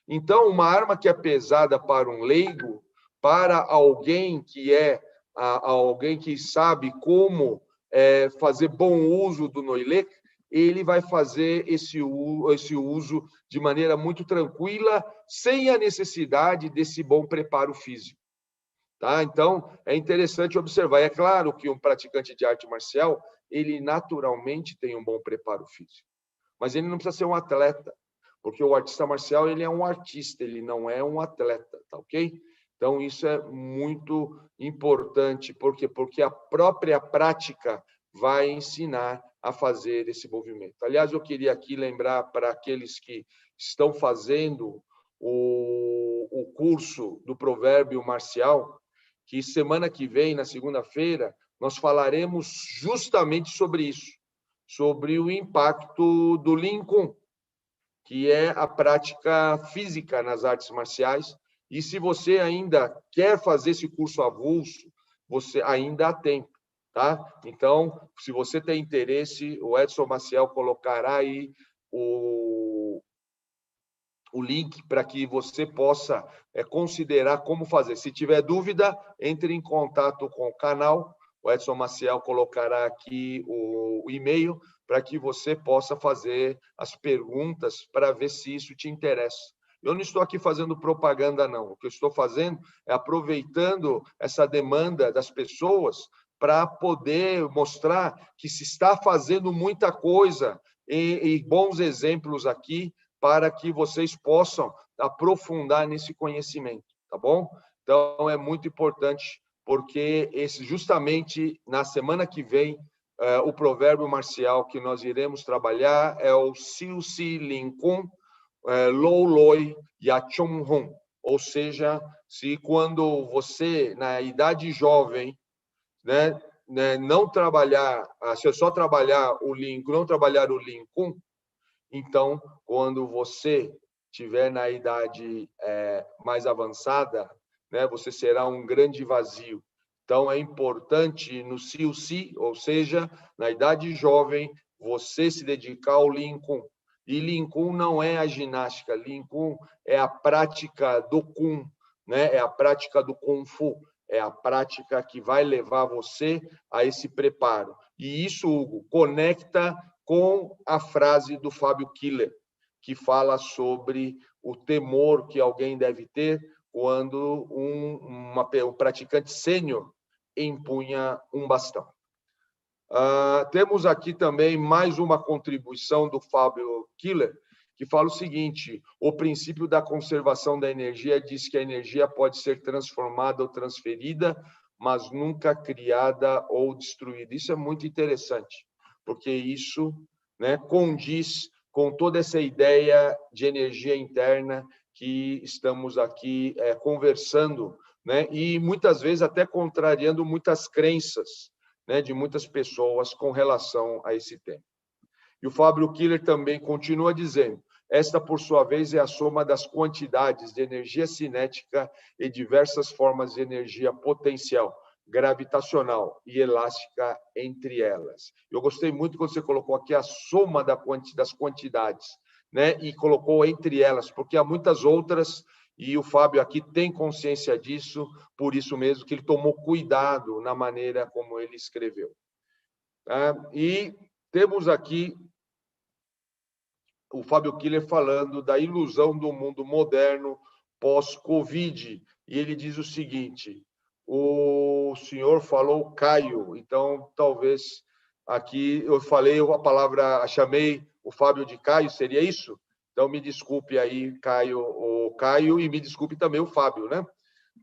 Então, uma arma que é pesada para um leigo, para alguém que sabe como fazer bom uso do Noilec, ele vai fazer esse uso de maneira muito tranquila, sem a necessidade desse bom preparo físico. Tá? Então, é interessante observar. É claro que um praticante de arte marcial, ele naturalmente tem um bom preparo físico, mas ele não precisa ser um atleta, porque o artista marcial ele é um artista, ele não é um atleta, tá ok? Então, isso é muito importante, porque a própria prática vai ensinar a fazer esse movimento. Aliás, eu queria aqui lembrar para aqueles que estão fazendo o curso do provérbio marcial, que semana que vem, na segunda-feira, nós falaremos justamente sobre isso, sobre o impacto do Lean Kung, que é a prática física nas artes marciais. E se você ainda quer fazer esse curso avulso, você ainda há tempo, tá? Então, se você tem interesse, o Edson Maciel colocará aí o link para que você possa considerar como fazer. Se tiver dúvida, entre em contato com o canal. O Edson Maciel colocará aqui o e-mail para que você possa fazer as perguntas para ver se isso te interessa. Eu não estou aqui fazendo propaganda, não. O que eu estou fazendo é aproveitando essa demanda das pessoas para poder mostrar que se está fazendo muita coisa e bons exemplos aqui para que vocês possam aprofundar nesse conhecimento, tá bom? Então, é muito importante, porque justamente na semana que vem, o provérbio marcial que nós iremos trabalhar é o Siu Si Lin Kung Lo Loi Yachong Hong, ou seja, se quando você, na idade jovem, né, não trabalhar, se só trabalhar o Lin, não trabalhar o Lin Kung, então, quando você estiver na idade mais avançada, né, você será um grande vazio. Então, é importante no Si, ou seja, na idade jovem, você se dedicar ao Lean Kung. E Lean Kung não é a ginástica, Lean Kung é a prática do Kung, né? É a prática do Kung Fu, é a prática que vai levar você a esse preparo. E isso, Hugo, conecta com a frase do Fábio Killer, que fala sobre o temor que alguém deve ter quando um praticante sênior empunha um bastão. Temos aqui também mais uma contribuição do Fábio Killer, que fala o seguinte: o princípio da conservação da energia diz que a energia pode ser transformada ou transferida, mas nunca criada ou destruída. Isso é muito interessante, porque isso, né, condiz com toda essa ideia de energia interna que estamos aqui conversando, né, e muitas vezes até contrariando muitas crenças, né, de muitas pessoas com relação a esse tema. E o Fábio Killer também continua dizendo: esta, por sua vez, é a soma das quantidades de energia cinética e diversas formas de energia potencial, gravitacional e elástica entre elas. Eu gostei muito quando você colocou aqui a soma das quantidades, né? E colocou entre elas, porque há muitas outras e o Fábio aqui tem consciência disso, por isso mesmo que ele tomou cuidado na maneira como ele escreveu. E temos aqui o Fábio Killer falando da ilusão do mundo moderno pós-Covid, e ele diz o seguinte: o senhor falou Caio, então talvez aqui eu falei a palavra, chamei o Fábio de Caio, seria isso? Então me desculpe aí, o Caio, e me desculpe também o Fábio, né?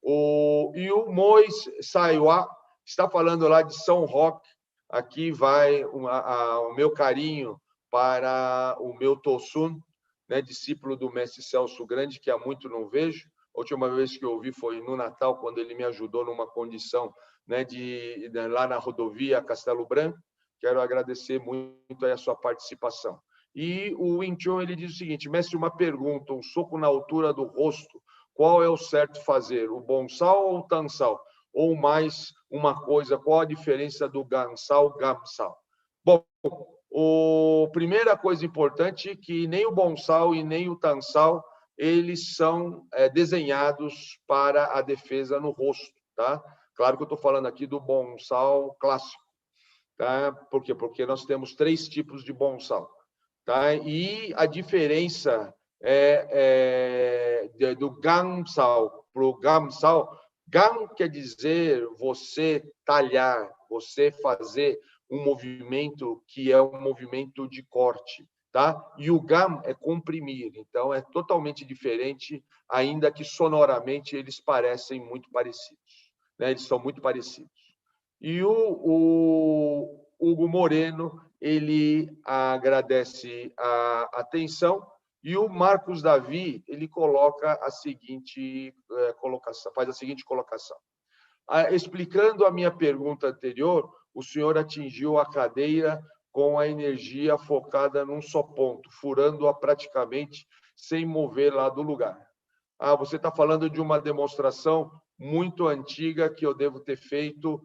E o Mois Saiwa está falando lá de São Roque. Aqui vai o meu carinho para o meu Tossun, né, discípulo do mestre Celso Grande, que há muito não vejo. A última vez que eu vi foi no Natal, quando ele me ajudou numa condição, né, lá na rodovia Castelo Branco. Quero agradecer muito a sua participação. E o Wing Chun, ele diz o seguinte: mestre, uma pergunta, um soco na altura do rosto, qual é o certo fazer, o bonsal ou o tansal? Ou mais uma coisa, qual a diferença do gansal e gamsal? Bom, a primeira coisa importante é que nem o bonsal e nem o tansal, eles são desenhados para a defesa no rosto, tá? Claro que eu estou falando aqui do bonsal clássico, tá? Por quê? Porque nós temos 3 tipos de bonsal, tá? E a diferença do gamsal para o gamsal. Gam quer dizer você talhar, você fazer um movimento que é um movimento de corte, tá? E o gam é comprimir, então é totalmente diferente, ainda que sonoramente eles parecem muito parecidos, né? Eles são muito parecidos. E o Hugo Moreno, ele agradece a atenção, e o Marcos Davi, ele coloca a seguinte colocação, faz a seguinte colocação. Explicando a minha pergunta anterior, o senhor atingiu a cadeira com a energia focada num só ponto, furando-a praticamente sem movê-la do lugar. Você está falando de uma demonstração muito antiga que eu devo ter feito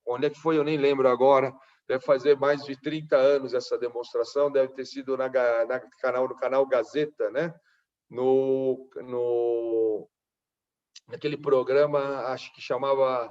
onde é que foi? Eu nem lembro agora. Deve fazer mais de 30 anos essa demonstração, deve ter sido no canal Gazeta, né? Naquele programa, acho que chamava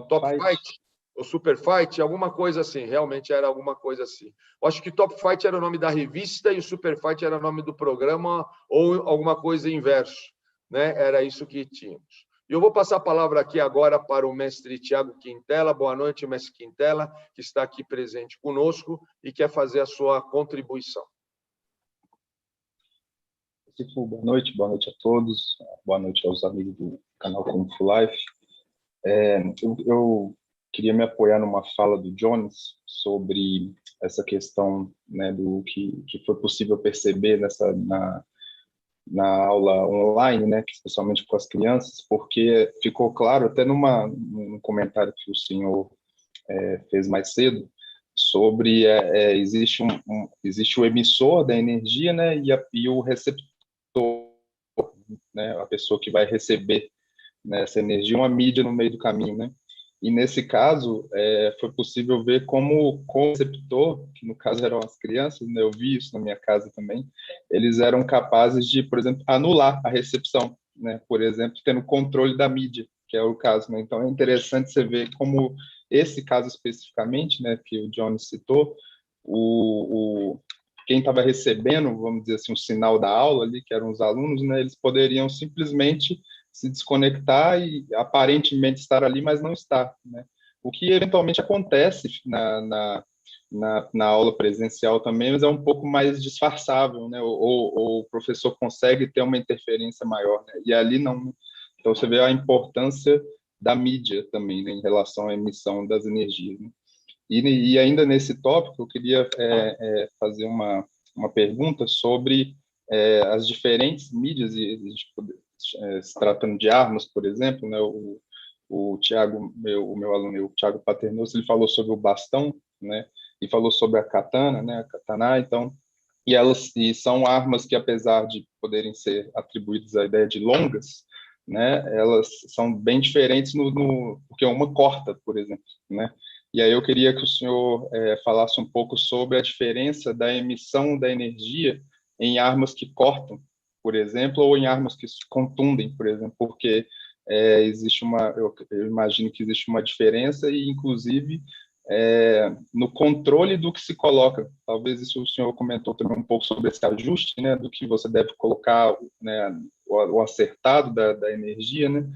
Top Fight, ou Super Fight, alguma coisa assim, realmente era alguma coisa assim. Eu acho que Top Fight era o nome da revista e o Super Fight era o nome do programa, ou alguma coisa inverso, né? Era isso que tínhamos. E eu vou passar a palavra aqui agora para o mestre Tiago Quintela. Boa noite, mestre Quintela, que está aqui presente conosco e quer fazer a sua contribuição. Boa noite a todos, boa noite aos amigos do canal Kung Fu Life. Eu queria me apoiar numa fala do Jones sobre essa questão, né, do que foi possível perceber na aula online, né, especialmente com as crianças, porque ficou claro até num comentário que o senhor fez mais cedo, sobre existe o emissor da energia, né, e o receptor, né, a pessoa que vai receber, né, essa energia, uma mídia no meio do caminho, né? E nesse caso foi possível ver como o receptor, que no caso eram as crianças, né, eu vi isso na minha casa também, eles eram capazes de, por exemplo, anular a recepção, né? Por exemplo, tendo controle da mídia, que é o caso, né? Então é interessante você ver como esse caso especificamente, né, que o John citou, quem estava recebendo, vamos dizer assim, o sinal da aula ali, que eram os alunos, né, eles poderiam simplesmente se desconectar e aparentemente estar ali, mas não estar, né? O que eventualmente acontece na aula presencial também, mas é um pouco mais disfarçável, né? Ou o professor consegue ter uma interferência maior, né? E ali não. Então você vê a importância da mídia também, né, em relação à emissão das energias, né? E ainda nesse tópico, eu queria fazer uma pergunta sobre as diferentes mídias, se tratando de armas, por exemplo, né, o Tiago, o meu aluno, o Tiago Paternoso, ele falou sobre o bastão, né, e falou sobre a katana, né, a katana, então, e são armas que, apesar de poderem ser atribuídas à ideia de longas, né, elas são bem diferentes porque uma corta, por exemplo, né. E aí eu queria que o senhor falasse um pouco sobre a diferença da emissão da energia em armas que cortam, por exemplo, ou em armas que contundem, por exemplo, porque existe eu imagino que existe uma diferença e, inclusive, no controle do que se coloca. Talvez isso o senhor comentou também um pouco sobre esse ajuste, né, do que você deve colocar, né, o acertado da energia, né?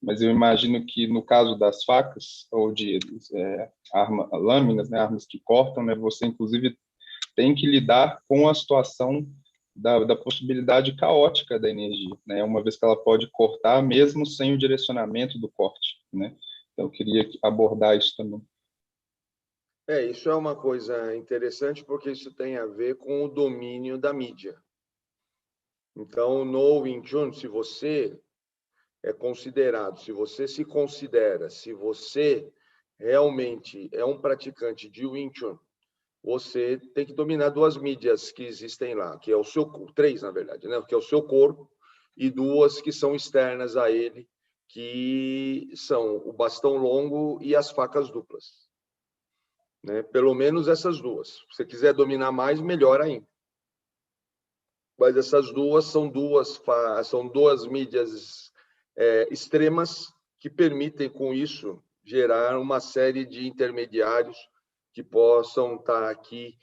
Mas eu imagino que no caso das facas ou de lâminas, né, armas que cortam, né, você inclusive tem que lidar com a situação da possibilidade caótica da energia, né, uma vez que ela pode cortar mesmo sem o direcionamento do corte, né? Então eu queria abordar isso também. Isso é uma coisa interessante porque isso tem a ver com o domínio da mídia. Então, no Wing Chun, se você se você se considera, se você realmente é um praticante de Wing Chun, você tem que dominar duas mídias que existem lá, que é o seu, três, na verdade, né? Que é o seu corpo, e duas que são externas a ele, que são o bastão longo e as facas duplas. Né? Pelo menos essas duas. Se você quiser dominar mais, melhor ainda. Mas essas duas são duas mídias extremas que permitem, com isso, gerar uma série de intermediários que possam estar aqui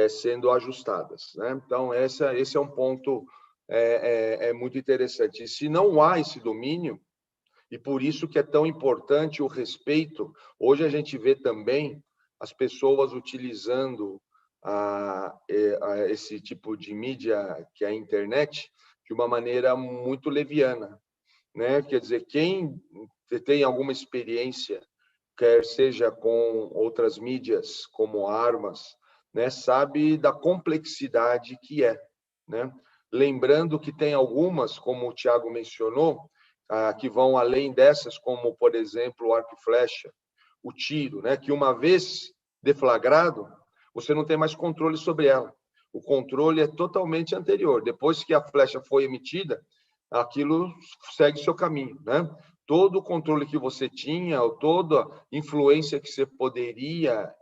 sendo ajustadas. Né? Então, esse é um ponto muito interessante. E se não há esse domínio, e por isso que é tão importante o respeito, hoje a gente vê também as pessoas utilizando esse tipo de mídia, que é a internet, de uma maneira muito leviana. Né? Quer dizer, quem tem alguma experiência, quer seja com outras mídias, como armas, né, sabe da complexidade que é. Né? Lembrando que tem algumas, como o Tiago mencionou, que vão além dessas, como, por exemplo, o arco e flecha, o tiro, né, que uma vez deflagrado, você não tem mais controle sobre ela. O controle é totalmente anterior. Depois que a flecha foi emitida, aquilo segue seu caminho, né? Todo o controle que você tinha, ou toda a influência que você poderia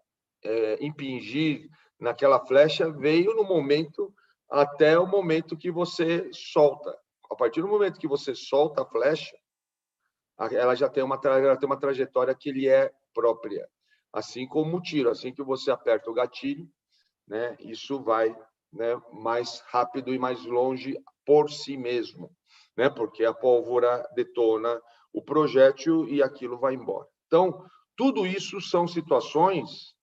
impingir naquela flecha veio no momento, até o momento que você solta. A partir do momento que você solta a flecha, ela já tem uma trajetória que lhe é própria. Assim como o tiro, assim que você aperta o gatilho, né, isso vai, né, mais rápido e mais longe por si mesmo, né, porque a pólvora detona o projétil e aquilo vai embora. Então, tudo isso são situações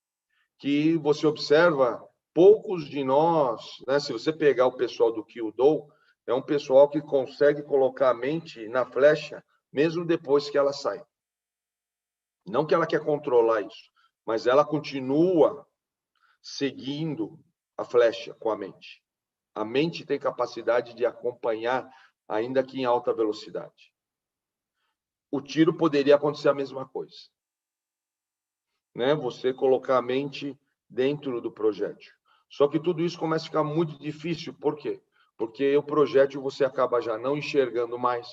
que você observa, poucos de nós, né, se você pegar o pessoal do Kyudo, é um pessoal que consegue colocar a mente na flecha mesmo depois que ela sai. Não que ela quer controlar isso, mas ela continua seguindo a flecha com a mente. A mente tem capacidade de acompanhar, ainda que em alta velocidade. O tiro poderia acontecer a mesma coisa. Né? Você colocar a mente dentro do projétil. Só que tudo isso começa a ficar muito difícil. Por quê? Porque o projétil você acaba já não enxergando mais.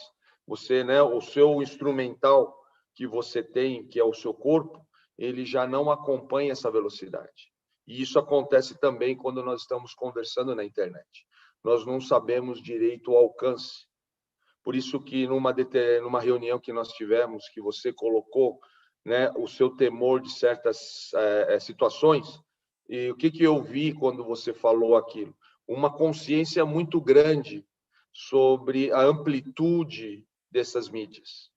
Você, né, o seu instrumental que você tem, que é o seu corpo, ele já não acompanha essa velocidade. E isso acontece também quando nós estamos conversando na internet. Nós não sabemos direito o alcance. Por isso que numa reunião que nós tivemos, que você colocou, né, o seu temor de certas situações, e o que eu vi quando você falou aquilo? Uma consciência muito grande sobre a amplitude dessas mídias.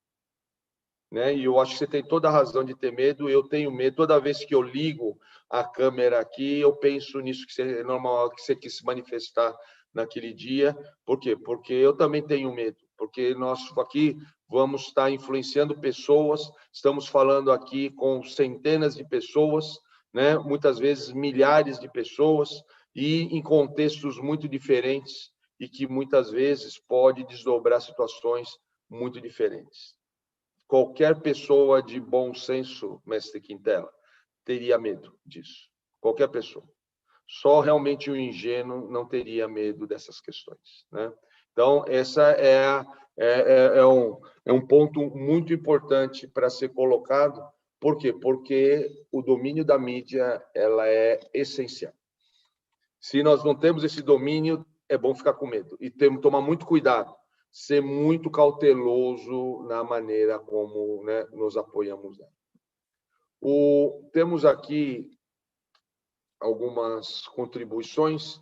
Né? E eu acho que você tem toda a razão de ter medo, eu tenho medo. Toda vez que eu ligo a câmera aqui, eu penso nisso que é normal, que você quis se manifestar naquele dia. Por quê? Porque eu também tenho medo, porque nós aqui vamos estar influenciando pessoas, estamos falando aqui com centenas de pessoas, né? Muitas vezes milhares de pessoas, e em contextos muito diferentes, e que muitas vezes pode desdobrar situações muito diferentes. Qualquer pessoa de bom senso, mestre Quintela, teria medo disso. Qualquer pessoa. Só realmente o ingênuo não teria medo dessas questões. Né? Então, essa é um ponto muito importante para ser colocado. Por quê? Porque o domínio da mídia ela é essencial. Se nós não temos esse domínio, é bom ficar com medo. E tomar muito cuidado, ser muito cauteloso na maneira como, né, nos apoiamos. Temos aqui algumas contribuições,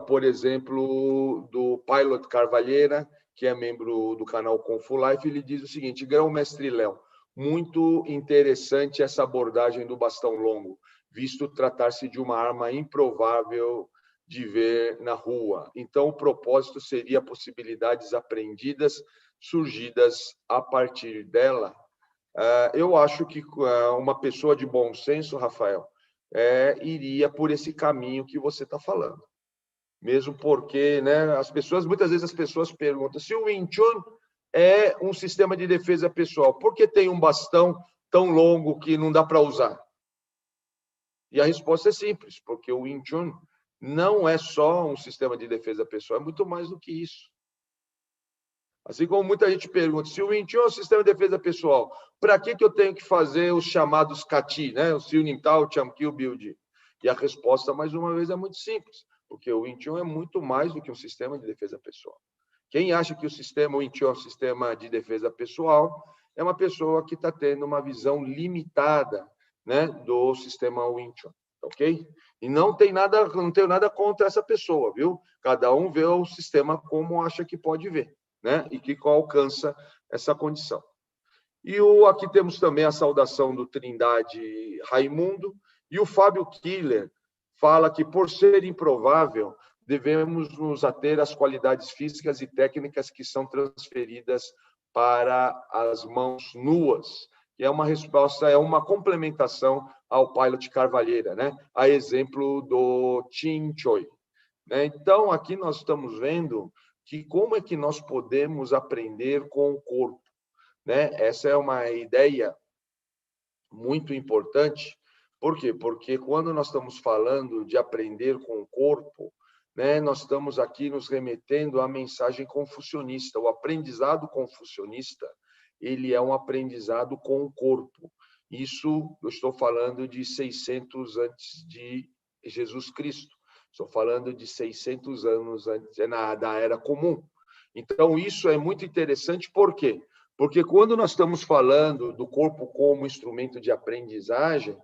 por exemplo, do Pilot Carvalheira, que é membro do canal ConfuLife. Ele diz o seguinte: Grão-Mestre Léo, muito interessante essa abordagem do bastão longo, visto tratar-se de uma arma improvável de ver na rua. Então, o propósito seria possibilidades aprendidas, surgidas a partir dela. Eu acho que uma pessoa de bom senso, Rafael, iria por esse caminho que você está falando. Mesmo porque, né, muitas vezes as pessoas perguntam se o Wing Chun é um sistema de defesa pessoal, por que tem um bastão tão longo que não dá para usar? E a resposta é simples, porque o Wing Chun não é só um sistema de defesa pessoal, é muito mais do que isso. Assim como muita gente pergunta, se o Wing Chun é um sistema de defesa pessoal, para que eu tenho que fazer os chamados Kati, né? O Siunim Tao, Cham Kyu, Biu-Di? E a resposta, mais uma vez, é muito simples, porque o Wing Chun é muito mais do que um sistema de defesa pessoal. Quem acha que o Wing Chun é um sistema de defesa pessoal é uma pessoa que está tendo uma visão limitada, né, do sistema Wing Chun, ok? E não tenho nada contra essa pessoa, viu? Cada um vê o sistema como acha que pode ver, né? E que alcança essa condição. E aqui temos também a saudação do Trindade Raimundo, e o Fábio Killer fala que, por ser improvável, devemos nos ater às qualidades físicas e técnicas que são transferidas para as mãos nuas, que é uma resposta, é uma complementação ao Pilot Carvalheira, né? A exemplo do Chin Choi. Então, aqui nós estamos vendo que como é que nós podemos aprender com o corpo, né? Essa é uma ideia muito importante. Por quê? Porque quando nós estamos falando de aprender com o corpo, né, nós estamos aqui nos remetendo à mensagem confucionista. O aprendizado confucionista, ele é um aprendizado com o corpo. Isso eu estou falando de 600 antes de Jesus Cristo. Estou falando de 600 anos antes da Era Comum. Então, isso é muito interessante, por quê? Porque quando nós estamos falando do corpo como instrumento de aprendizagem,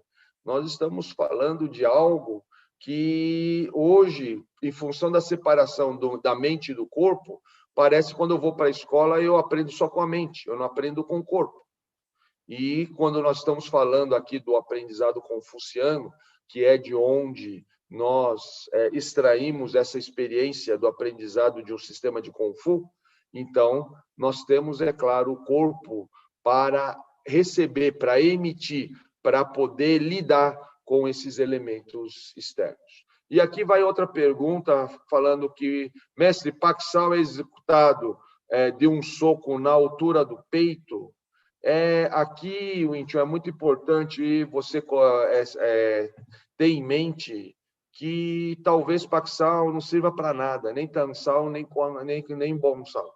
nós estamos falando de algo que hoje, em função da separação da mente e do corpo, parece que quando eu vou para a escola eu aprendo só com a mente, eu não aprendo com o corpo. E quando nós estamos falando aqui do aprendizado confuciano, que é de onde nós extraímos essa experiência do aprendizado de um sistema de Kung Fu, então nós temos, é claro, o corpo para receber, para emitir, para poder lidar com esses elementos externos. E aqui vai outra pergunta, falando que, mestre, Paksal é executado de um soco na altura do peito. Aqui, Wing Chun, é muito importante você ter em mente que talvez Paksal não sirva para nada, nem Tansal, nem Bonsal.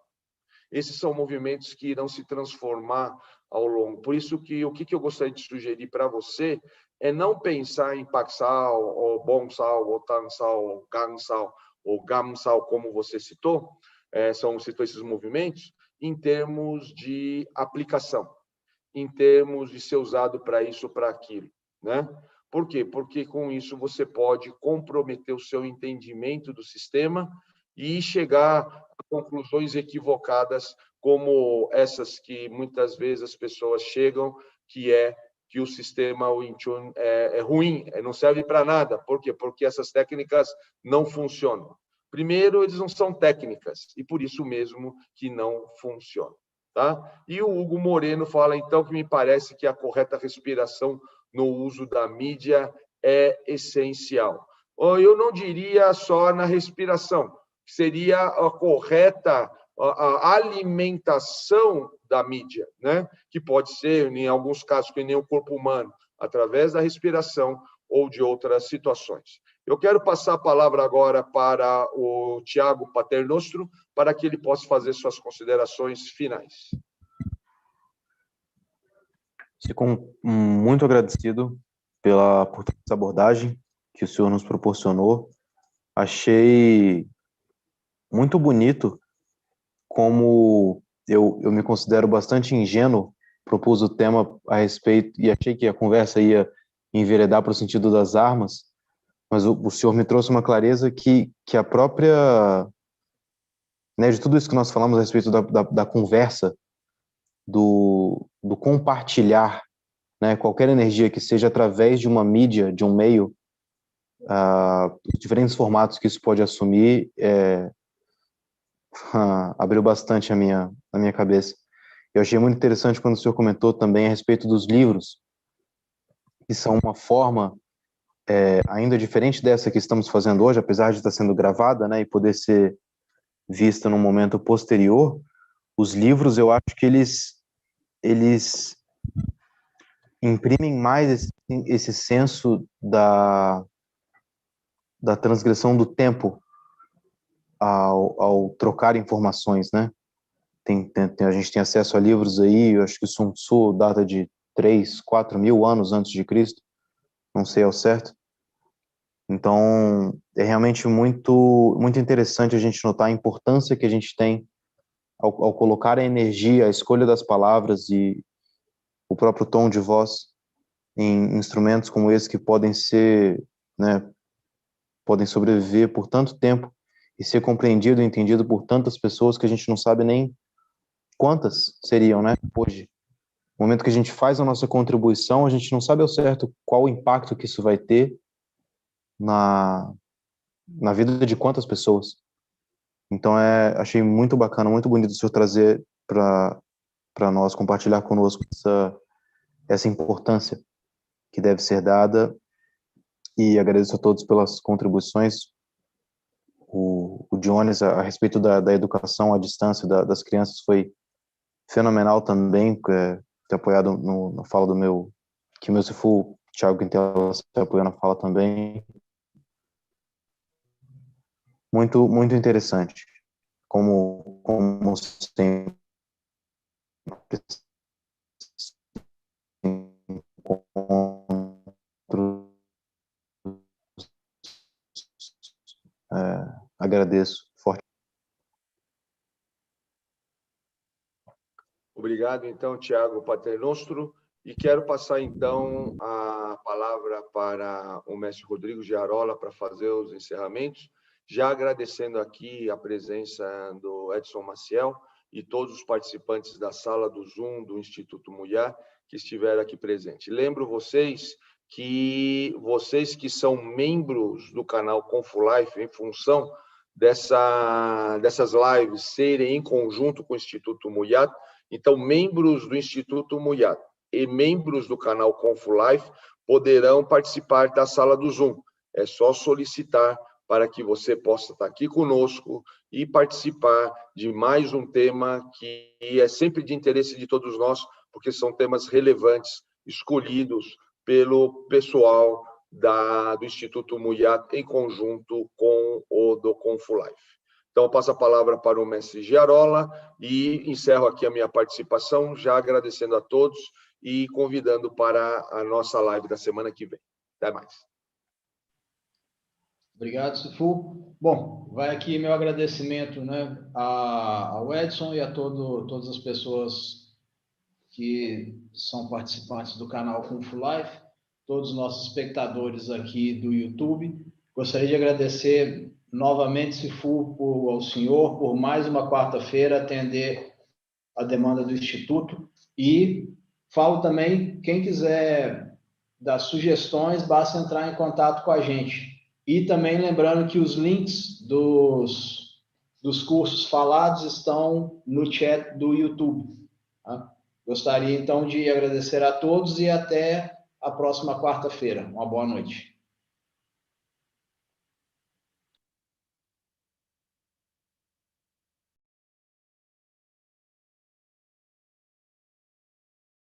Esses são movimentos que irão se transformar ao longo. Por isso que o que eu gostaria de sugerir para você é não pensar em Paksal, ou Bonsal, ou Tansal, ou Gansal, ou Gamsal, como você citou, citou esses movimentos, em termos de aplicação, em termos de ser usado para isso ou para aquilo, né? Por quê? Porque com isso você pode comprometer o seu entendimento do sistema e chegar a conclusões equivocadas, como essas que muitas vezes as pessoas chegam, que o sistema Wing Chun é ruim, não serve para nada. Por quê? Porque essas técnicas não funcionam. Primeiro, eles não são técnicas, e por isso mesmo que não funcionam. Tá? E o Hugo Moreno fala, então, que me parece que a correta respiração no uso da mídia é essencial. Eu não diria só na respiração, seria a correta alimentação da mídia, né? Que pode ser, em alguns casos, que nem o corpo humano, através da respiração ou de outras situações. Eu quero passar a palavra agora para o Tiago Paternostro, para que ele possa fazer suas considerações finais. Fico muito agradecido por essa abordagem que o senhor nos proporcionou. Achei muito bonito como eu me considero bastante ingênuo, propus o tema a respeito e achei que a conversa ia enveredar para o sentido das armas, mas o senhor me trouxe uma clareza que a própria, né, de tudo isso que nós falamos a respeito da conversa, do compartilhar, né, qualquer energia que seja através de uma mídia, de um meio, os diferentes formatos que isso pode assumir, abriu bastante a minha cabeça. Eu achei muito interessante quando o senhor comentou também a respeito dos livros, que são uma forma ainda diferente dessa que estamos fazendo hoje, apesar de estar sendo gravada, né, e poder ser vista num momento posterior. Os livros, eu acho que eles imprimem mais esse senso da transgressão do tempo ao trocar informações, né? A gente tem acesso a livros aí, eu acho que o Sun Tzu data de 3, 4 mil anos antes de Cristo, não sei ao certo. Então, é realmente muito, muito interessante a gente notar a importância que a gente tem ao colocar a energia, a escolha das palavras e o próprio tom de voz em instrumentos como esse que podem ser, né, podem sobreviver por tanto tempo e ser compreendido e entendido por tantas pessoas que a gente não sabe nem quantas seriam, né, hoje. No momento que a gente faz a nossa contribuição, a gente não sabe ao certo qual o impacto que isso vai ter na vida de quantas pessoas. Então, achei muito bacana, muito bonito o senhor trazer para nós, compartilhar conosco essa importância que deve ser dada, e agradeço a todos pelas contribuições. O Jones, a respeito da educação à distância das crianças, foi fenomenal também, ter apoiado na fala que o meu Sifu, Thiago Quintela, se apoiou na fala também. Muito, muito interessante. Como sempre, agradeço forte. Obrigado, então, Tiago Paternostro. E quero passar, então, a palavra para o mestre Rodrigo Giarola para fazer os encerramentos, já agradecendo aqui a presença do Edson Maciel e todos os participantes da sala do Zoom do Instituto Muyá que estiveram aqui presentes. Lembro vocês que são membros do canal ConfuLife, em função dessas lives serem em conjunto com o Instituto Muyá, então, membros do Instituto Muyá e membros do canal ConfuLife poderão participar da sala do Zoom. É só solicitar para que você possa estar aqui conosco e participar de mais um tema que é sempre de interesse de todos nós, porque são temas relevantes, escolhidos pelo pessoal do Instituto Muyá em conjunto com o do ConfuLife. Então, eu passo a palavra para o mestre Giarola e encerro aqui a minha participação, já agradecendo a todos e convidando para a nossa live da semana que vem. Até mais. Obrigado, Sifu. Bom, vai aqui meu agradecimento, né, ao Edson e a todas as pessoas que são participantes do canal ConfuLife, todos os nossos espectadores aqui do YouTube. Gostaria de agradecer novamente, Sifu, ao senhor, por mais uma quarta-feira atender a demanda do Instituto. E falo também, quem quiser dar sugestões, basta entrar em contato com a gente. E também lembrando que os links dos cursos falados estão no chat do YouTube. Tá? Gostaria, então, de agradecer a todos e até a próxima quarta-feira. Uma boa noite.